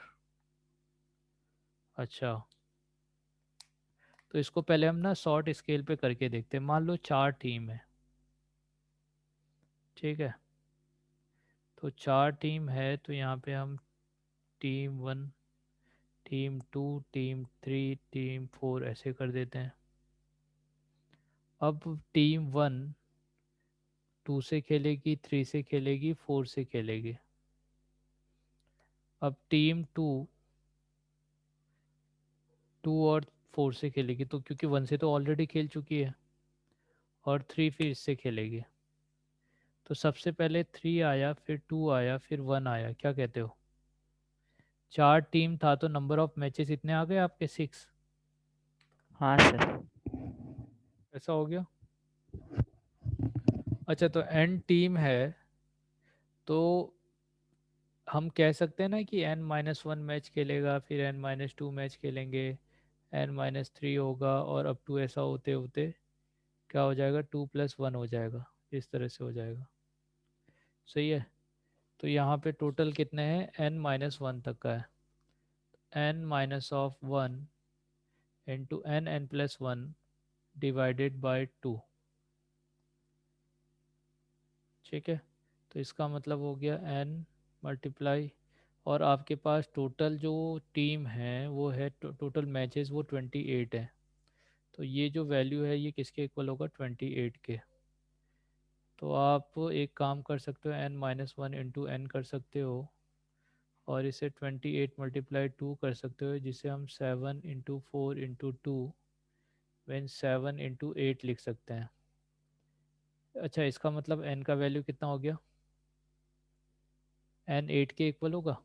अच्छा, तो इसको पहले हम ना शॉर्ट स्केल पे करके देखते हैं। मान लो 4 टीम है, ठीक है। तो 4 टीम है, तो यहाँ पे हम टीम 1, टीम 2, टीम 3, टीम 4 ऐसे कर देते हैं। अब टीम 1 2 से खेलेगी, 3 से खेलेगी, 4 से खेलेगी। अब टीम 2 और 4 से खेलेगी, तो क्योंकि 1 से तो ऑलरेडी खेल चुकी है, और 3 फिर इससे खेलेगी। तो सबसे पहले 3 आया, फिर 2 आया, फिर 1 आया। क्या कहते हो? 4 टीम था तो नंबर ऑफ मैचेस इतने आ गए आपके 6। हाँ सर। ऐसा हो गया। अच्छा, तो एन टीम है, तो हम कह सकते हैं ना कि n - 1 मैच खेलेगा, फिर n - 2 मैच खेलेंगे, n - 3 होगा, और अप टू ऐसा होते होते क्या हो जाएगा? 2 + 1 हो जाएगा, इस तरह से हो जाएगा। सही है। तो यहाँ पे टोटल कितने हैं? n - 1 तक का है। n - 1 into n+1 divided by 2। ठीक है। तो इसका मतलब हो गया n मल्टीप्लाई, और आपके पास टोटल जो टीम है वो है, टोटल मैचेस वो 28 है। तो ये जो वैल्यू है ये किसके इक्वल होगा, 28 के। तो आप एक काम कर सकते हो, n-1 इंटू एन कर सकते हो, और इसे 28 मल्टीप्लाई 2 कर सकते हो, जिसे हम 7 इंटू 4 इंटू 2 वन 7 इंटू 8 लिख सकते हैं। अच्छा, इसका मतलब n का वैल्यू कितना हो गया, n 8 के इक्वल होगा,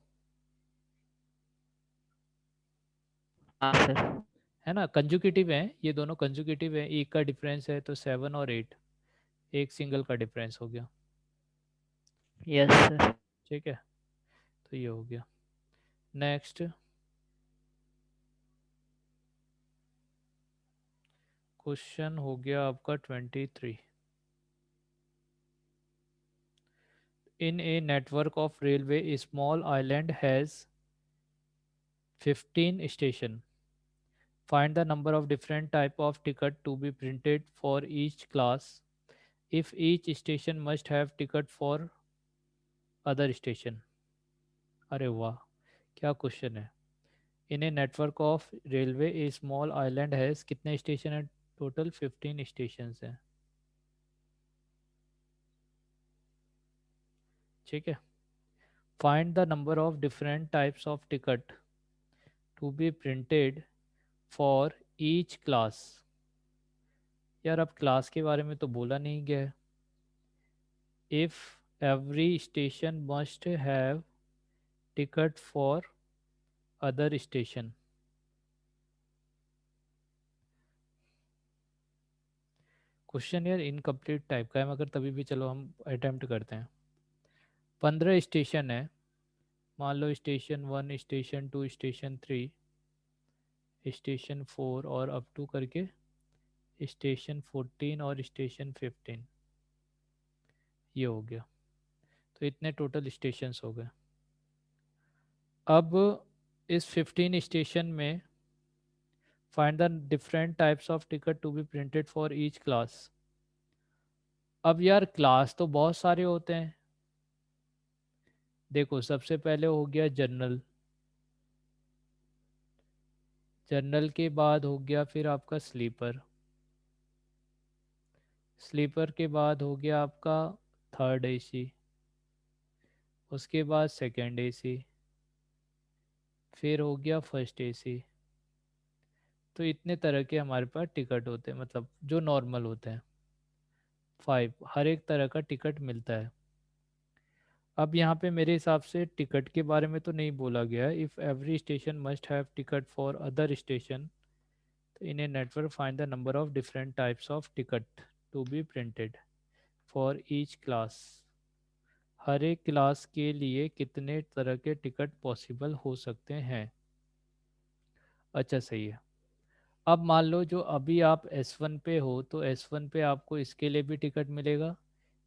हाँ सर। है ना। कंजुकेटिव है, ये दोनों कंजुकेटिव है, एक का डिफरेंस है, तो 7 और 8 एक सिंगल का डिफरेंस हो गया। Yes sir. ठीक है, तो ये हो गया। नेक्स्ट क्वेश्चन हो गया आपका 23। In a network of railway a small island has 15 station. Find the number of different type of ticket to be printed for each class if each station must have ticket for other station। अरे वाह, क्या question है। In a network of railway a small island has, कितने station है, total 15 station हैं। ठीक है। Find the number of different types of ticket to be printed for each class. यार अब क्लास के बारे में तो बोला नहीं गया है। If every station must have ticket for other station. Question यार इनकम्प्लीट टाइप का है, मगर तभी भी चलो हम अटेम्प्ट करते हैं। 15 स्टेशन है, मान लो स्टेशन 1, स्टेशन 2, स्टेशन 3, स्टेशन 4 और अप टू करके स्टेशन 14 और स्टेशन 15, ये हो गया। तो इतने टोटल स्टेशंस हो गए। अब इस 15 स्टेशन में find the different types of ticket to be printed for each class. अब यार क्लास तो बहुत सारे होते हैं। देखो, सबसे पहले हो गया जनरल, जनरल के बाद हो गया फिर आपका स्लीपर, स्लीपर के बाद हो गया आपका थर्ड एसी, उसके बाद सेकंड एसी, फिर हो गया फर्स्ट एसी। तो इतने तरह के हमारे पास टिकट होते हैं, मतलब जो नॉर्मल होते हैं 5, हर एक तरह का टिकट मिलता है। अब यहाँ पे मेरे हिसाब से टिकट के बारे में तो नहीं बोला गया है। If every station must have ticket for other station, तो in a network find the number of different types of ticket to be printed for each class. हर एक क्लास के लिए कितने तरह के टिकट पॉसिबल हो सकते हैं। अच्छा, सही है। अब मान लो जो अभी आप S1 पे हो, तो S1 पे आपको इसके लिए भी टिकट मिलेगा,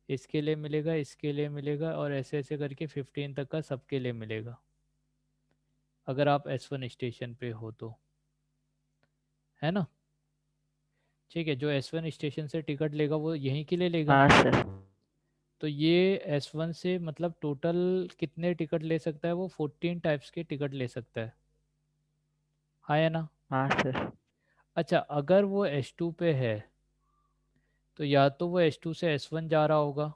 इसके लिए मिलेगा, इसके लिए मिलेगा, और ऐसे ऐसे करके 15 तक का सबके लिए मिलेगा, अगर आप S1 स्टेशन पे हो तो, है ना। ठीक है, जो S1 स्टेशन से टिकट लेगा वो यहीं के लिए लेगा। हाँ सर। तो ये S1 से मतलब टोटल कितने टिकट ले सकता है, वो 14 टाइप्स के टिकट ले सकता है। हाँ या ना। हाँ सर। अच्छा, अगर वो S2 पे है, तो या तो वो S2 से S1 जा रहा होगा,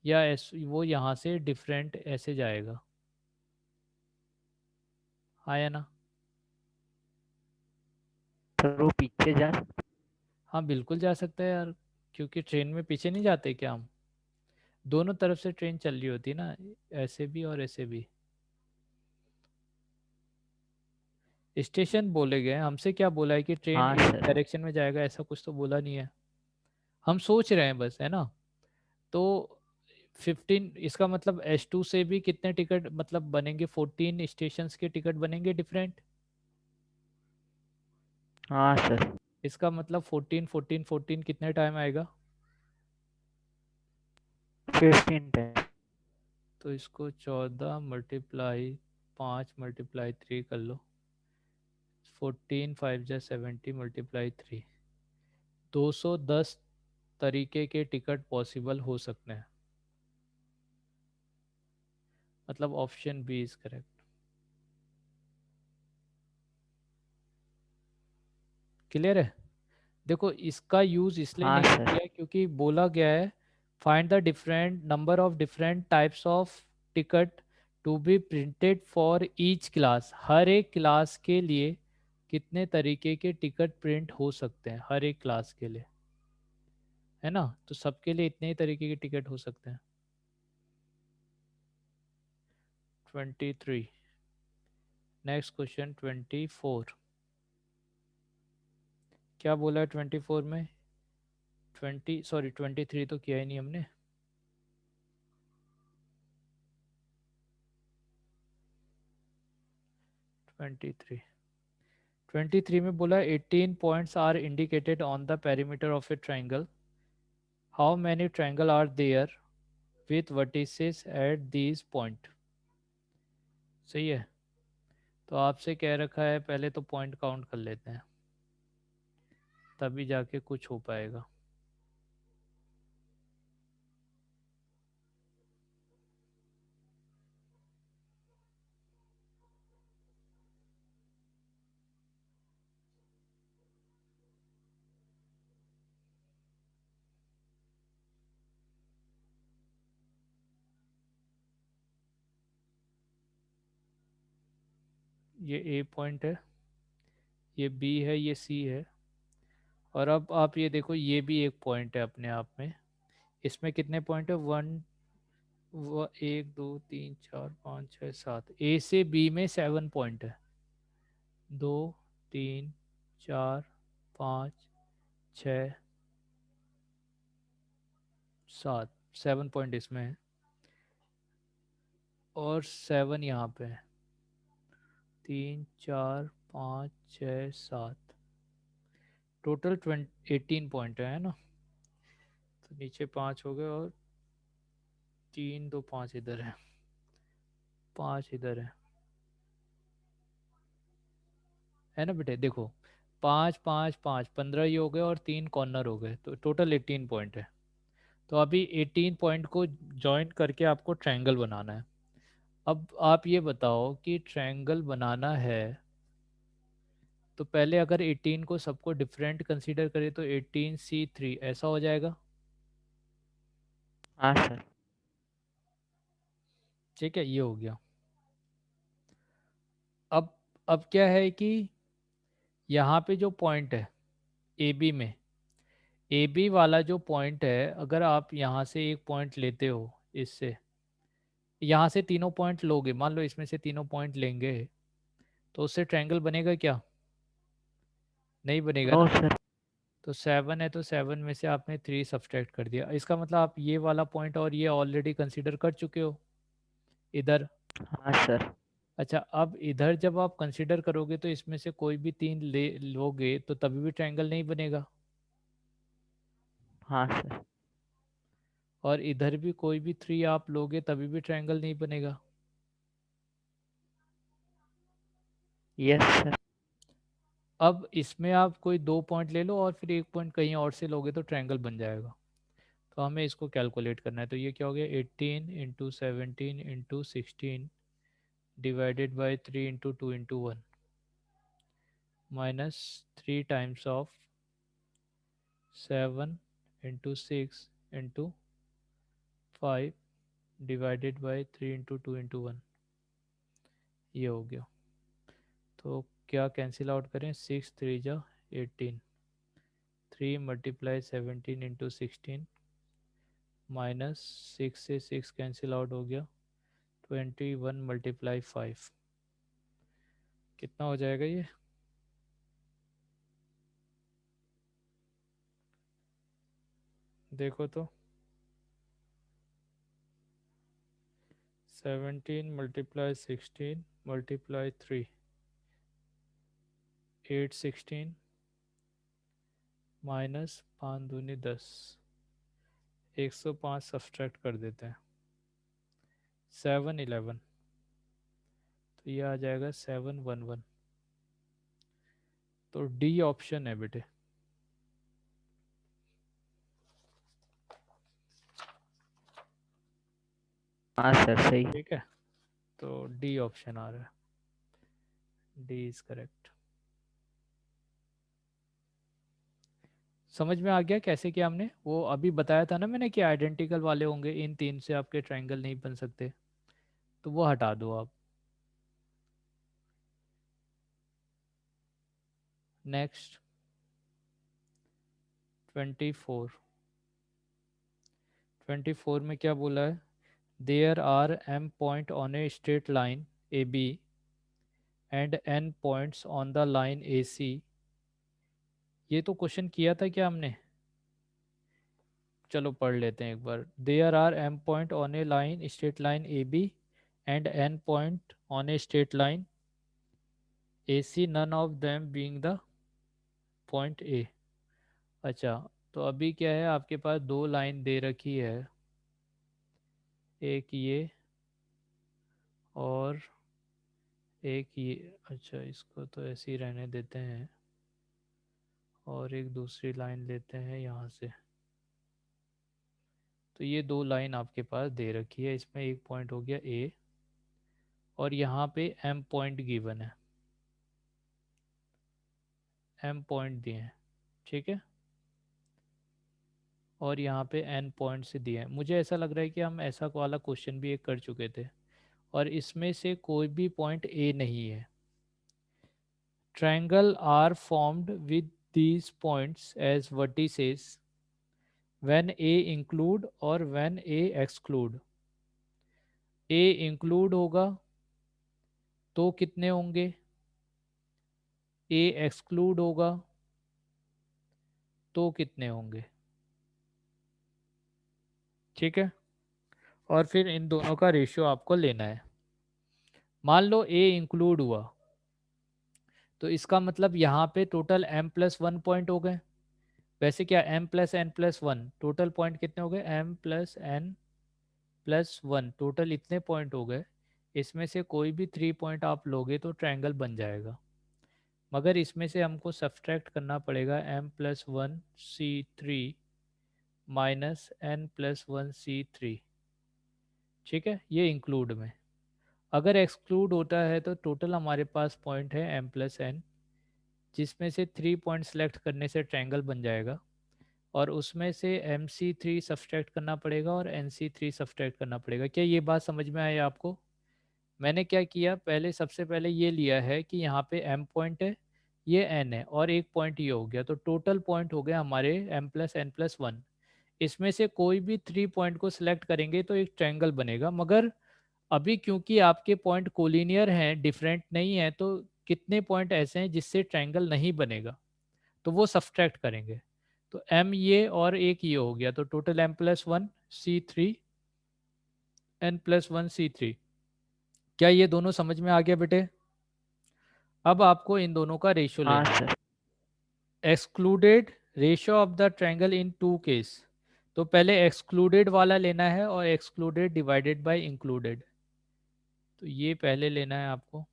या वो यहाँ से डिफरेंट ऐसे जाएगा। हाँ या ना। सर वो पीछे जा। हाँ बिल्कुल जा सकता है यार, क्योंकि ट्रेन में पीछे नहीं जाते क्या हम, दोनों तरफ से ट्रेन चल रही होती है ना, ऐसे भी और ऐसे भी। स्टेशन बोले गए, हमसे क्या बोला है कि ट्रेन हाँ एक सर। डायरेक्शन में जाएगा, ऐसा कुछ तो बोला नहीं है। हम सोच रहे हैं बस, है ना। तो 15, इसका मतलब S2 से भी कितने टिकट मतलब बनेंगे, 14 स्टेशंस के टिकट बनेंगे डिफरेंट। हाँ सर। इसका मतलब 14 14 14 कितने टाइम आएगा। 15 टाइम। तो इसको 14 मल्टीप्लाई 5 मल्टीप्लाई 3 कर लो, 14 5 जा 70 मल्टीप्लाई 3, 210 तरीके के टिकट पॉसिबल हो सकते हैं। मतलब option B is correct. Clear है? देखो इसका यूज़ इसलिए हाँ नहीं सर। किया क्योंकि बोला गया है find the different number of different types of ticket to be printed for each class. हर एक क्लास के लिए कितने तरीके के टिकट प्रिंट हो सकते हैं हर एक क्लास के लिए, है ना? तो सबके लिए इतने ही तरीके के टिकट हो सकते हैं। 23। Next question 24। क्या बोला है 24 में? 23 तो किया ही नहीं हमने। 23 में बोला 18 points are indicated on the perimeter of a triangle. How many triangle are there with vertices at these point? सही है। तो आपसे कह रखा है पहले तो पॉइंट काउंट कर लेते हैं, तभी जाके कुछ हो पाएगा। ये ए पॉइंट है, ये बी है, ये सी है। और अब आप ये देखो ये भी एक पॉइंट है अपने आप में। इसमें कितने पॉइंट है? वन, 1 2 3 4 5 6 7। ए से बी में 7 पॉइंट है। 2 3 4 5 6 7। 7 पॉइंट इसमें है और 7 यहाँ पे है। 3 4 5 6 7, टोटल 18 पॉइंट है ना? तो नीचे 5 हो गए और 3 2 5 इधर है, 5 इधर है ना बेटे? देखो 5 5 5 15 ही हो गए और 3 कॉर्नर हो गए, तो टोटल 18 पॉइंट है। तो अभी 18 पॉइंट को जॉइन करके आपको ट्रायंगल बनाना है। अब आप ये बताओ कि ट्रायंगल बनाना है तो पहले अगर 18 को सबको डिफरेंट कंसीडर करें तो 18C3 ऐसा हो जाएगा। हाँ सर। ठीक है, ये हो गया। अब अब क्या है कि यहाँ पे जो पॉइंट है ए बी में, ए बी वाला जो पॉइंट है, अगर आप यहाँ से एक पॉइंट लेते हो, इससे यहाँ से तीनों पॉइंट लोगे, मान लो इसमें से तीनों पॉइंट लेंगे, तो उससे ट्रायंगल बनेगा क्या? नहीं बनेगा नो ना। सर। तो 7 है तो 7 में से आपने 3 सब्सट्रैक्ट कर दिया, इसका मतलब आप ये वाला पॉइंट और ये ऑलरेडी कंसीडर कर चुके हो इधर। हाँ सर। अच्छा, अब इधर जब आप कंसीडर करोगे तो इसमें से कोई भी 3 ले लोगे तो तभी भी ट्रायंगल नहीं बनेगा। हाँ सर। और इधर भी कोई भी 3 आप लोगे तभी भी ट्रायंगल नहीं बनेगा। Yes sir. अब इसमें आप कोई 2 पॉइंट ले लो और फिर एक पॉइंट कहीं और से लोगे तो ट्रायंगल बन जाएगा। तो हमें इसको कैलकुलेट करना है। तो ये क्या हो गया? 18 × 17 × 16 divided by 3 × 2 × 1 minus 3 times of 7 × 6 × 5 divided by 3 × 2 × 1। ये हो गया। तो क्या कैंसिल आउट करें? 6 3 × 18, 3 × 17 × 16 माइनस 6 से 6 कैंसिल आउट हो गया, 21 × 5। कितना हो जाएगा ये? देखो तो 17 × 16 × 3, 8 16 माइनस 5 दूनी 10, 105 सब्सट्रैक्ट कर देते हैं, 7 11। तो ये आ जाएगा 7 1 1। तो डी ऑप्शन है बेटे। हाँ सर सही। ठीक है, तो डी ऑप्शन आ रहा है, डी इज करेक्ट। समझ में आ गया कैसे किया हमने? वो अभी बताया था ना मैंने कि आइडेंटिकल वाले होंगे, इन तीन से आपके ट्रायंगल नहीं बन सकते, तो वो हटा दो आप। नेक्स्ट 24। 24 में क्या बोला है? There are M point on a straight line A B and N points on the line A C. ये तो क्वेश्चन किया था क्या हमने? चलो पढ़ लेते हैं एक बार। There are M point on a line straight line A B and N point on a straight line A C, none of them being the point A. अच्छा, तो अभी क्या है, आपके पास दो लाइन दे रखी है, एक ये और एक ये। अच्छा, इसको तो ऐसे ही रहने देते हैं और एक दूसरी लाइन लेते हैं यहाँ से। तो ये दो लाइन आपके पास दे रखी है, इसमें एक पॉइंट हो गया ए और यहाँ पे एम पॉइंट गिवन है, एम पॉइंट दिए हैं, ठीक है। और यहाँ पे एन पॉइंट से दिए हैं। मुझे ऐसा लग रहा है कि हम ऐसा वाला क्वेश्चन भी एक कर चुके थे और इसमें से कोई भी पॉइंट ए नहीं है। Triangle are formed with these points as vertices when A include और when A exclude। A include होगा तो कितने होंगे, A exclude होगा तो कितने होंगे, ठीक है। और फिर इन दोनों का रेशियो आपको लेना है। मान लो A इंक्लूड हुआ तो इसका मतलब यहाँ पे टोटल m+1 पॉइंट हो गए। वैसे क्या m+n+1 टोटल पॉइंट कितने हो गए, m+n+1 टोटल इतने पॉइंट हो गए। इसमें से कोई भी 3 पॉइंट आप लोगे तो ट्रायंगल बन जाएगा, मगर इसमें से हमको सब्सट्रैक्ट करना पड़ेगा m+1c3 -n+1c3, ठीक है, ये इंक्लूड में। अगर एक्सक्लूड होता है तो टोटल हमारे पास पॉइंट है m+n, जिसमें से 3 पॉइंट सेलेक्ट करने से ट्रायंगल बन जाएगा और उसमें से MC3 सब्सट्रैक्ट करना पड़ेगा और NC3 सब्सट्रैक्ट करना पड़ेगा। क्या ये बात समझ में आई आपको? मैंने क्या किया, पहले सबसे पहले ये लिया है कि यहाँ पे m पॉइंट है, ये n है और एक पॉइंट ये हो गया, तो टोटल पॉइंट हो गया हमारे m+n+1। इसमें से कोई भी 3 पॉइंट को सिलेक्ट करेंगे तो एक ट्रायंगल बनेगा, मगर अभी क्योंकि आपके पॉइंट कोलिनियर हैं, डिफरेंट नहीं है, तो कितने पॉइंट ऐसे हैं जिससे ट्रायंगल नहीं बनेगा, तो वो सब्सट्रैक्ट करेंगे। तो m ये और एक ये हो गया, तो टोटल m+1c3 n+1c3। क्या ये दोनों समझ में आ गया बेटे? अब आपको इन दोनों का रेशियो हाँ लेना है। Sir. Excluded ratio of the triangle in two case. तो पहले एक्सक्लूडेड वाला लेना है और एक्सक्लूडेड डिवाइडेड बाय इंक्लूडेड, तो ये पहले लेना है आपको।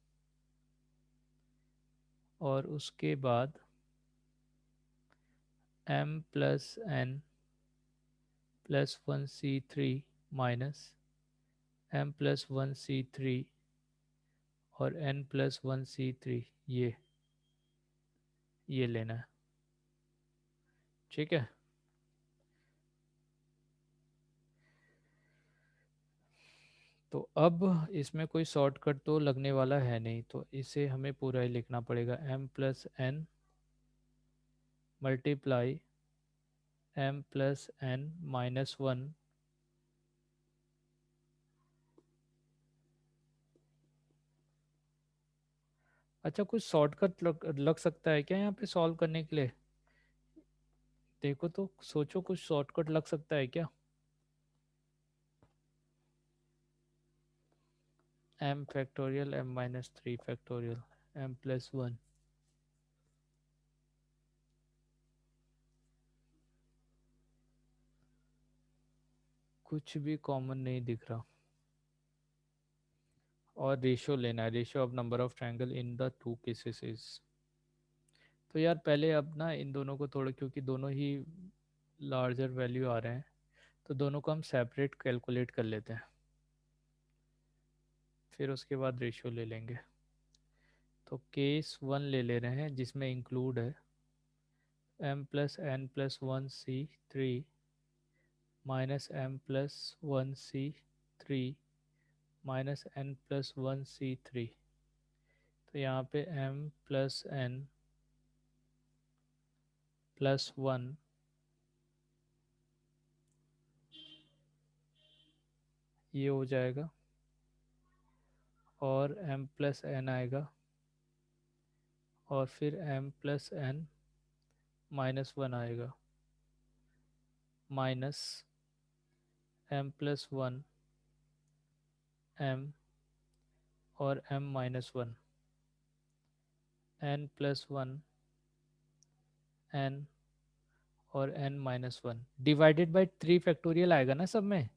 और उसके बाद m+n+1c3 माइनस m+1c3 और n+1c3, ये लेना है, ठीक है। तो अब इसमें कोई शॉर्टकट तो लगने वाला है नहीं, तो इसे हमें पूरा ही लिखना पड़ेगा, m+n × m+n-1। अच्छा, कुछ शॉर्टकट लग सकता है क्या यहाँ पे सॉल्व करने के लिए? देखो तो सोचो, कुछ शॉर्टकट लग सकता है क्या? m m-3 m+1। कुछ भी कॉमन नहीं दिख रहा। और रेशियो लेना है, ratio of number of triangle in the two cases is. तो यार पहले अब ना इन दोनों को थोड़ा, क्योंकि दोनों ही लार्जर वैल्यू आ रहे हैं, तो दोनों को हम सेपरेट कैलकुलेट कर लेते हैं, फिर उसके बाद रेशियो ले लेंगे। तो केस 1 ले ले रहे हैं जिसमें इंक्लूड है, m plus n plus 1c3 minus m plus 1c3 minus n plus 1c3। तो यहाँ पे m प्लस n प्लस 1 ये हो जाएगा, और m प्लस n आएगा, और फिर m प्लस n माइनस 1 आएगा, माइनस m प्लस 1 m और m minus 1 n plus 1 n और n minus 1 divided by 3 factorial आएगा ना सब में,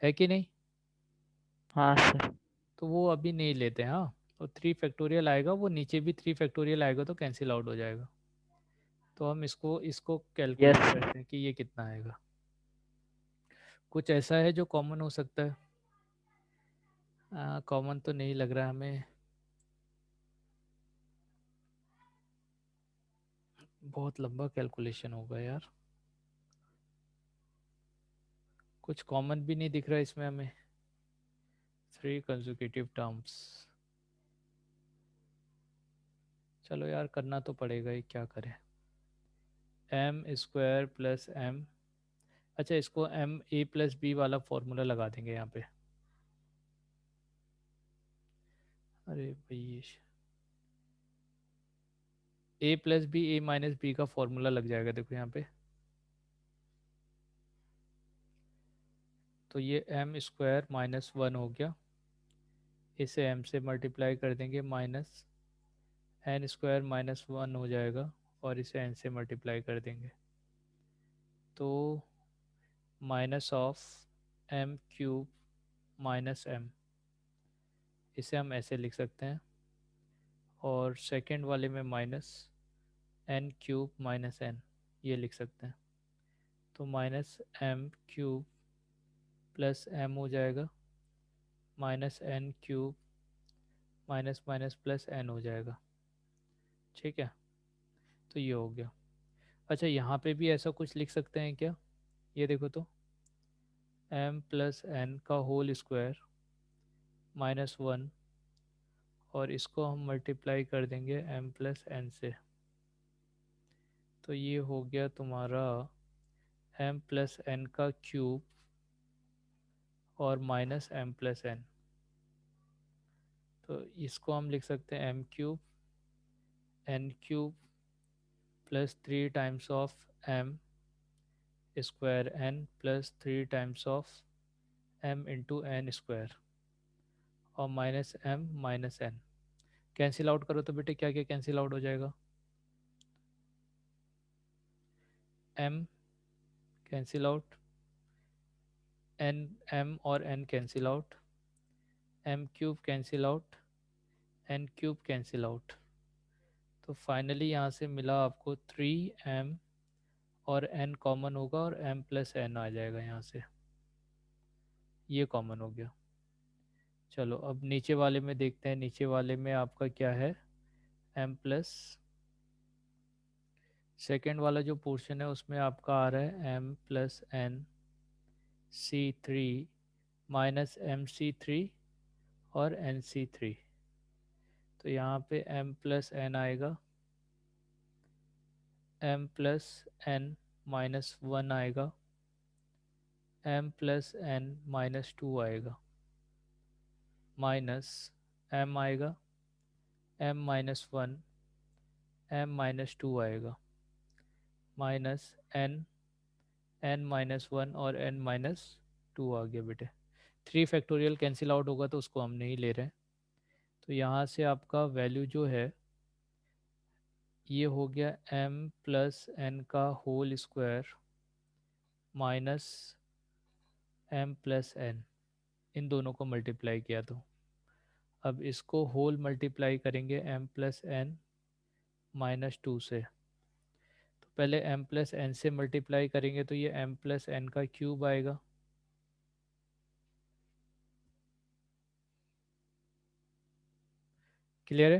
है कि नहीं? हाँ सर। तो वो अभी नहीं लेते, हाँ। तो 3 फैक्टोरियल आएगा, वो नीचे भी 3 फैक्टोरियल आएगा तो कैंसिल आउट हो जाएगा। तो हम इसको इसको यस कैलकुलेट सर। करते हैं कि ये कितना आएगा। कुछ ऐसा है जो कॉमन हो सकता है? कॉमन तो नहीं लग रहा हमें, बहुत लंबा कैलकुलेशन होगा यार। कुछ कॉमन भी नहीं दिख रहा इसमें हमें। 3 कंसेक्यूटिव टर्म्स, चलो यार करना तो पड़ेगा ही, क्या करें। एम स्क्वायर प्लस एम, अच्छा इसको एम ए प्लस बी वाला फॉर्मूला लगा देंगे यहाँ पे। अरे भाई, ए प्लस बी ए माइनस बी का फॉर्मूला लग जाएगा, देखो यहाँ पे। तो ये एम स्क्वायर माइनस 1 हो गया, इसे एम से मल्टीप्लाई कर देंगे, माइनस एन स्क्वायर माइनस 1 हो जाएगा, और इसे एन से मल्टीप्लाई कर देंगे, तो minus of M cube minus M, इसे हम ऐसे लिख सकते हैं। और सेकंड वाले में minus N cube minus N, ये लिख सकते हैं। तो minus M cube plus M हो जाएगा, minus N cube minus minus plus N हो जाएगा, ठीक है। तो ये हो गया। अच्छा यहाँ पे भी ऐसा कुछ लिख सकते हैं क्या? ये देखो तो, एम प्लस एन का होल स्क्वायर माइनस 1, और इसको हम मल्टीप्लाई कर देंगे एम प्लस एन से। तो ये हो गया तुम्हारा एम प्लस एन का क्यूब और माइनस एम प्लस एन। तो इसको हम लिख सकते हैं M cube N cube plus 3 times of M square N plus 3 times of M into N square, और minus M minus N. Cancel out करो तो बेटे क्या क्या कैंसिल आउट हो जाएगा? M cancel out, N M और N cancel out, M cube cancel out, N cube cancel out. तो फाइनली यहाँ से मिला आपको 3m, और n कॉमन होगा और m प्लस n आ जाएगा यहाँ से, ये कॉमन हो गया। चलो अब नीचे वाले में देखते हैं, नीचे वाले में आपका क्या है, m प्लस, सेकेंड वाला जो पोर्शन है उसमें आपका आ रहा है m plus n c3 minus M C three और एन सी थ्री। तो यहाँ पे m प्लस n आएगा, m प्लस n माइनस 1 आएगा, m प्लस n माइनस 2 आएगा, माइनस m आएगा, m माइनस 1 m माइनस 2 आएगा, माइनस n n माइनस 1 और n माइनस 2 आ गया बेटे। 3 फैक्टोरियल कैंसिल आउट होगा तो उसको हम नहीं ले रहे हैं। तो यहाँ से आपका वैल्यू जो है ये हो गया m प्लस n का whole square minus m plus n, इन दोनों को मल्टीप्लाई किया। तो अब इसको होल मल्टीप्लाई करेंगे m प्लस n माइनस 2 से। तो पहले m प्लस n से मल्टीप्लाई करेंगे तो ये m प्लस n का क्यूब आएगा, क्लियर है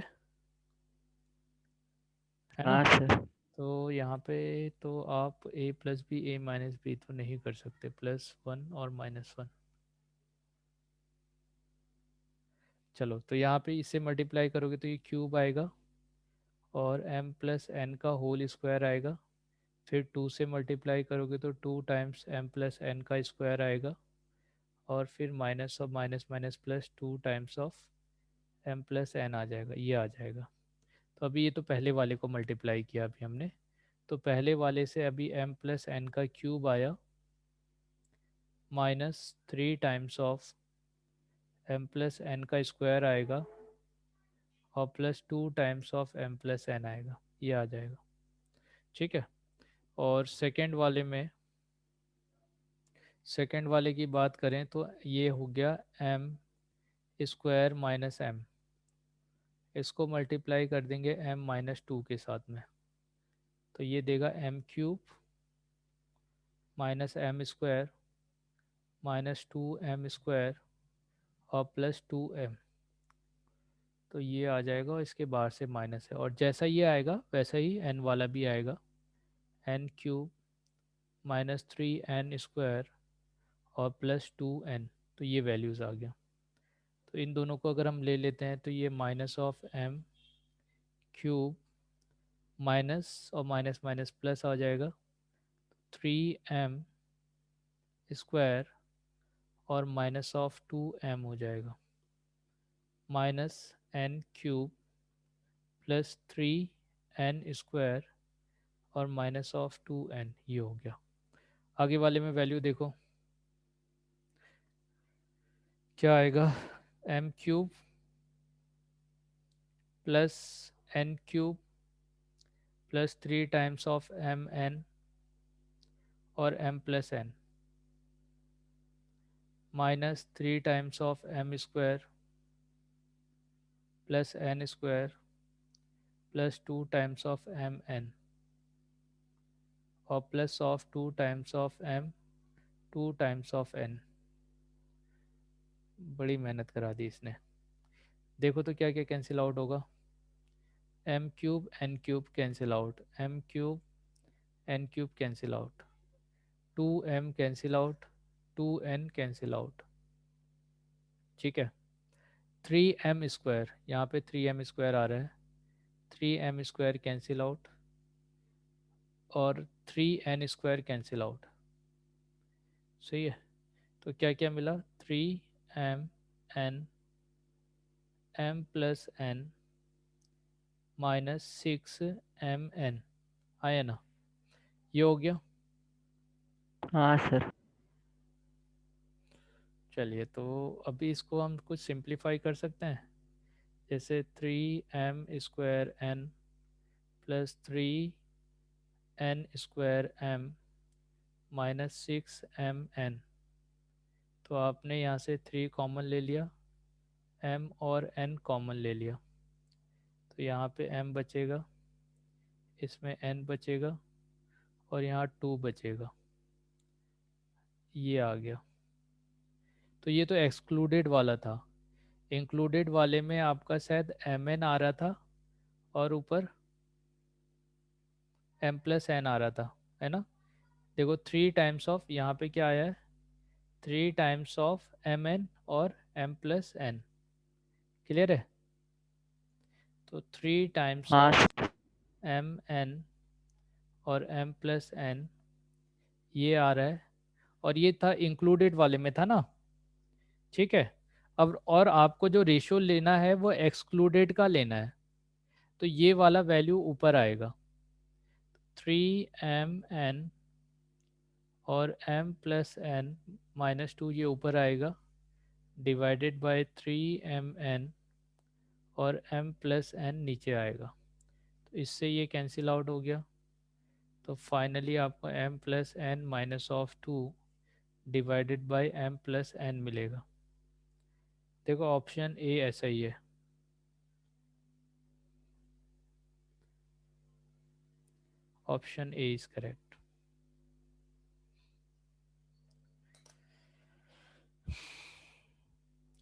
ना? हाँ सर। तो यहाँ पे तो आप a plus B a minus B तो नहीं कर सकते, +1 और -1। चलो तो यहाँ पे इससे मल्टीप्लाई करोगे तो ये क्यूब आएगा और m प्लस एन का होल स्क्वायर आएगा। फिर 2 से मल्टीप्लाई करोगे तो 2 टाइम्स m प्लस एन का स्क्वायर आएगा। और फिर minus of minus minus plus 2 times of m plus N आ जाएगा, ये आ जाएगा। तो अभी ये तो पहले वाले को मल्टीप्लाई किया अभी हमने, तो पहले वाले से अभी m प्लस एन का क्यूब आया -3 times of m plus N का स्क्वायर आएगा और +2 times of m plus N आएगा, ये आ जाएगा। ठीक है। और सेकंड वाले की बात करें तो ये हो गया m स्क्वायर माइनस एम, इसको मल्टीप्लाई कर देंगे m-2 के साथ में, तो ये देगा m³ minus M square -2m² और +2m, तो ये आ जाएगा और इसके बाहर से माइनस है। और जैसा ये आएगा वैसा ही n वाला भी आएगा, n³ -3n² और +2n, तो ये वैल्यूज़ आ गया। तो इन दोनों को अगर हम ले लेते हैं तो ये -m³ माइनस और माइनस माइनस प्लस आ जाएगा, 3m² और -2m हो जाएगा, -n³ +3n² और -2n, ये हो गया। आगे वाले में वैल्यू देखो क्या आएगा, m³ +n³ +3 times of mn और m plus n -3 times of m² +n² +2 times of mn और +2 times of m 2 times of n। बड़ी मेहनत करा दी इसने। देखो तो क्या क्या कैंसिल आउट होगा, m³ n³ cancel out, m³ n³ cancel out, 2m cancel out, 2n cancel out. ठीक है। 3m², यहाँ पे 3m² आ रहा है, 3m² कैंसिल आउट और 3n² कैंसिल आउट। सही है। तो क्या क्या मिला, 3mn m plus n -6mn आया ना, ये हो गया। हाँ सर। चलिए तो अभी इसको हम कुछ सिंप्लीफाई कर सकते हैं, जैसे 3m² n +3n² m -6mn, तो आपने यहाँ से 3 कॉमन ले लिया, m और n कॉमन ले लिया, तो यहाँ पे m बचेगा, इसमें n बचेगा और यहाँ 2 बचेगा, ये आ गया। तो ये तो एक्सक्लूडेड वाला था। इंक्लूडेड वाले में आपका शायद mn आ रहा था और ऊपर m प्लस n आ रहा था, है ना। देखो 3 टाइम्स ऑफ, यहाँ पे क्या आया है, 3 टाइम्स ऑफ mn और m प्लस n, क्लियर है। तो 3 टाइम्स हाँ ऑफ सर। mn और m प्लस n, ये आ रहा है, और ये था इंक्लूडेड वाले में था ना। ठीक है। अब और आपको जो रेशियो लेना है वो एक्सक्लूडेड का लेना है, तो ये वाला वैल्यू ऊपर आएगा, 3mn और m प्लस n -2, ये ऊपर आएगा, डिवाइडेड बाय 3mn और m प्लस n नीचे आएगा, तो इससे ये कैंसिल आउट हो गया। तो फाइनली आपको m plus n -2 divided by m plus n मिलेगा। देखो ऑप्शन ए ऐसा ही है, option A is correct.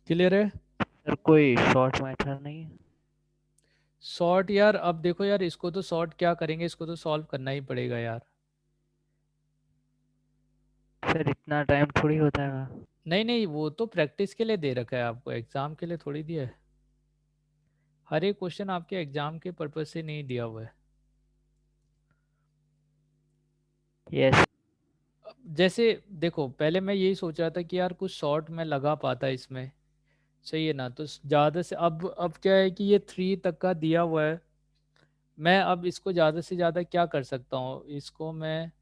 Clear है। सर कोई शॉर्ट मैथड नहीं है? सॉर्ट यार, अब देखो यार, इसको तो सॉर्ट क्या करेंगे, इसको तो सॉल्व करना ही पड़ेगा यार। सर इतना टाइम थोड़ी होता है। नहीं नहीं, वो तो प्रैक्टिस के लिए दे रखा है आपको, एग्जाम के लिए थोड़ी दिया है। हर एक क्वेश्चन आपके एग्जाम के पर्पज से नहीं दिया हुआ है। यस। जैसे देखो, पहले मैं यही सोच रहा था कि यार कुछ शॉर्ट में लगा पाता इसमें, सही है ना। तो ज़्यादा से अब क्या है कि ये 3 तक का दिया हुआ है। मैं अब इसको ज़्यादा से ज़्यादा क्या कर सकता हूँ, इसको मैं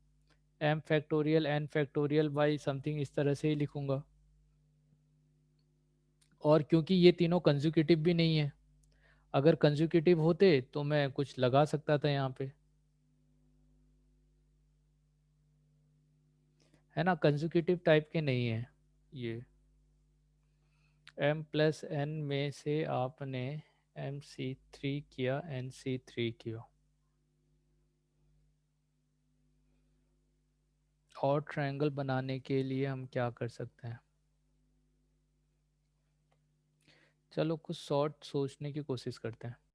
M factorial N factorial by something इस तरह से ही लिखूंगा। और क्योंकि ये तीनों कंज्यूकेटिव भी नहीं है, अगर कंज्यूकेटिव होते तो मैं कुछ लगा सकता था यहाँ पे, है ना। कंज्यूकेटिव टाइप के नहीं है ये। m+n में से आपने mc3 किया, nc3 किया। और ट्रायंगल बनाने के लिए हम क्या कर सकते हैं। चलो कुछ शॉर्ट सोचने की कोशिश करते हैं।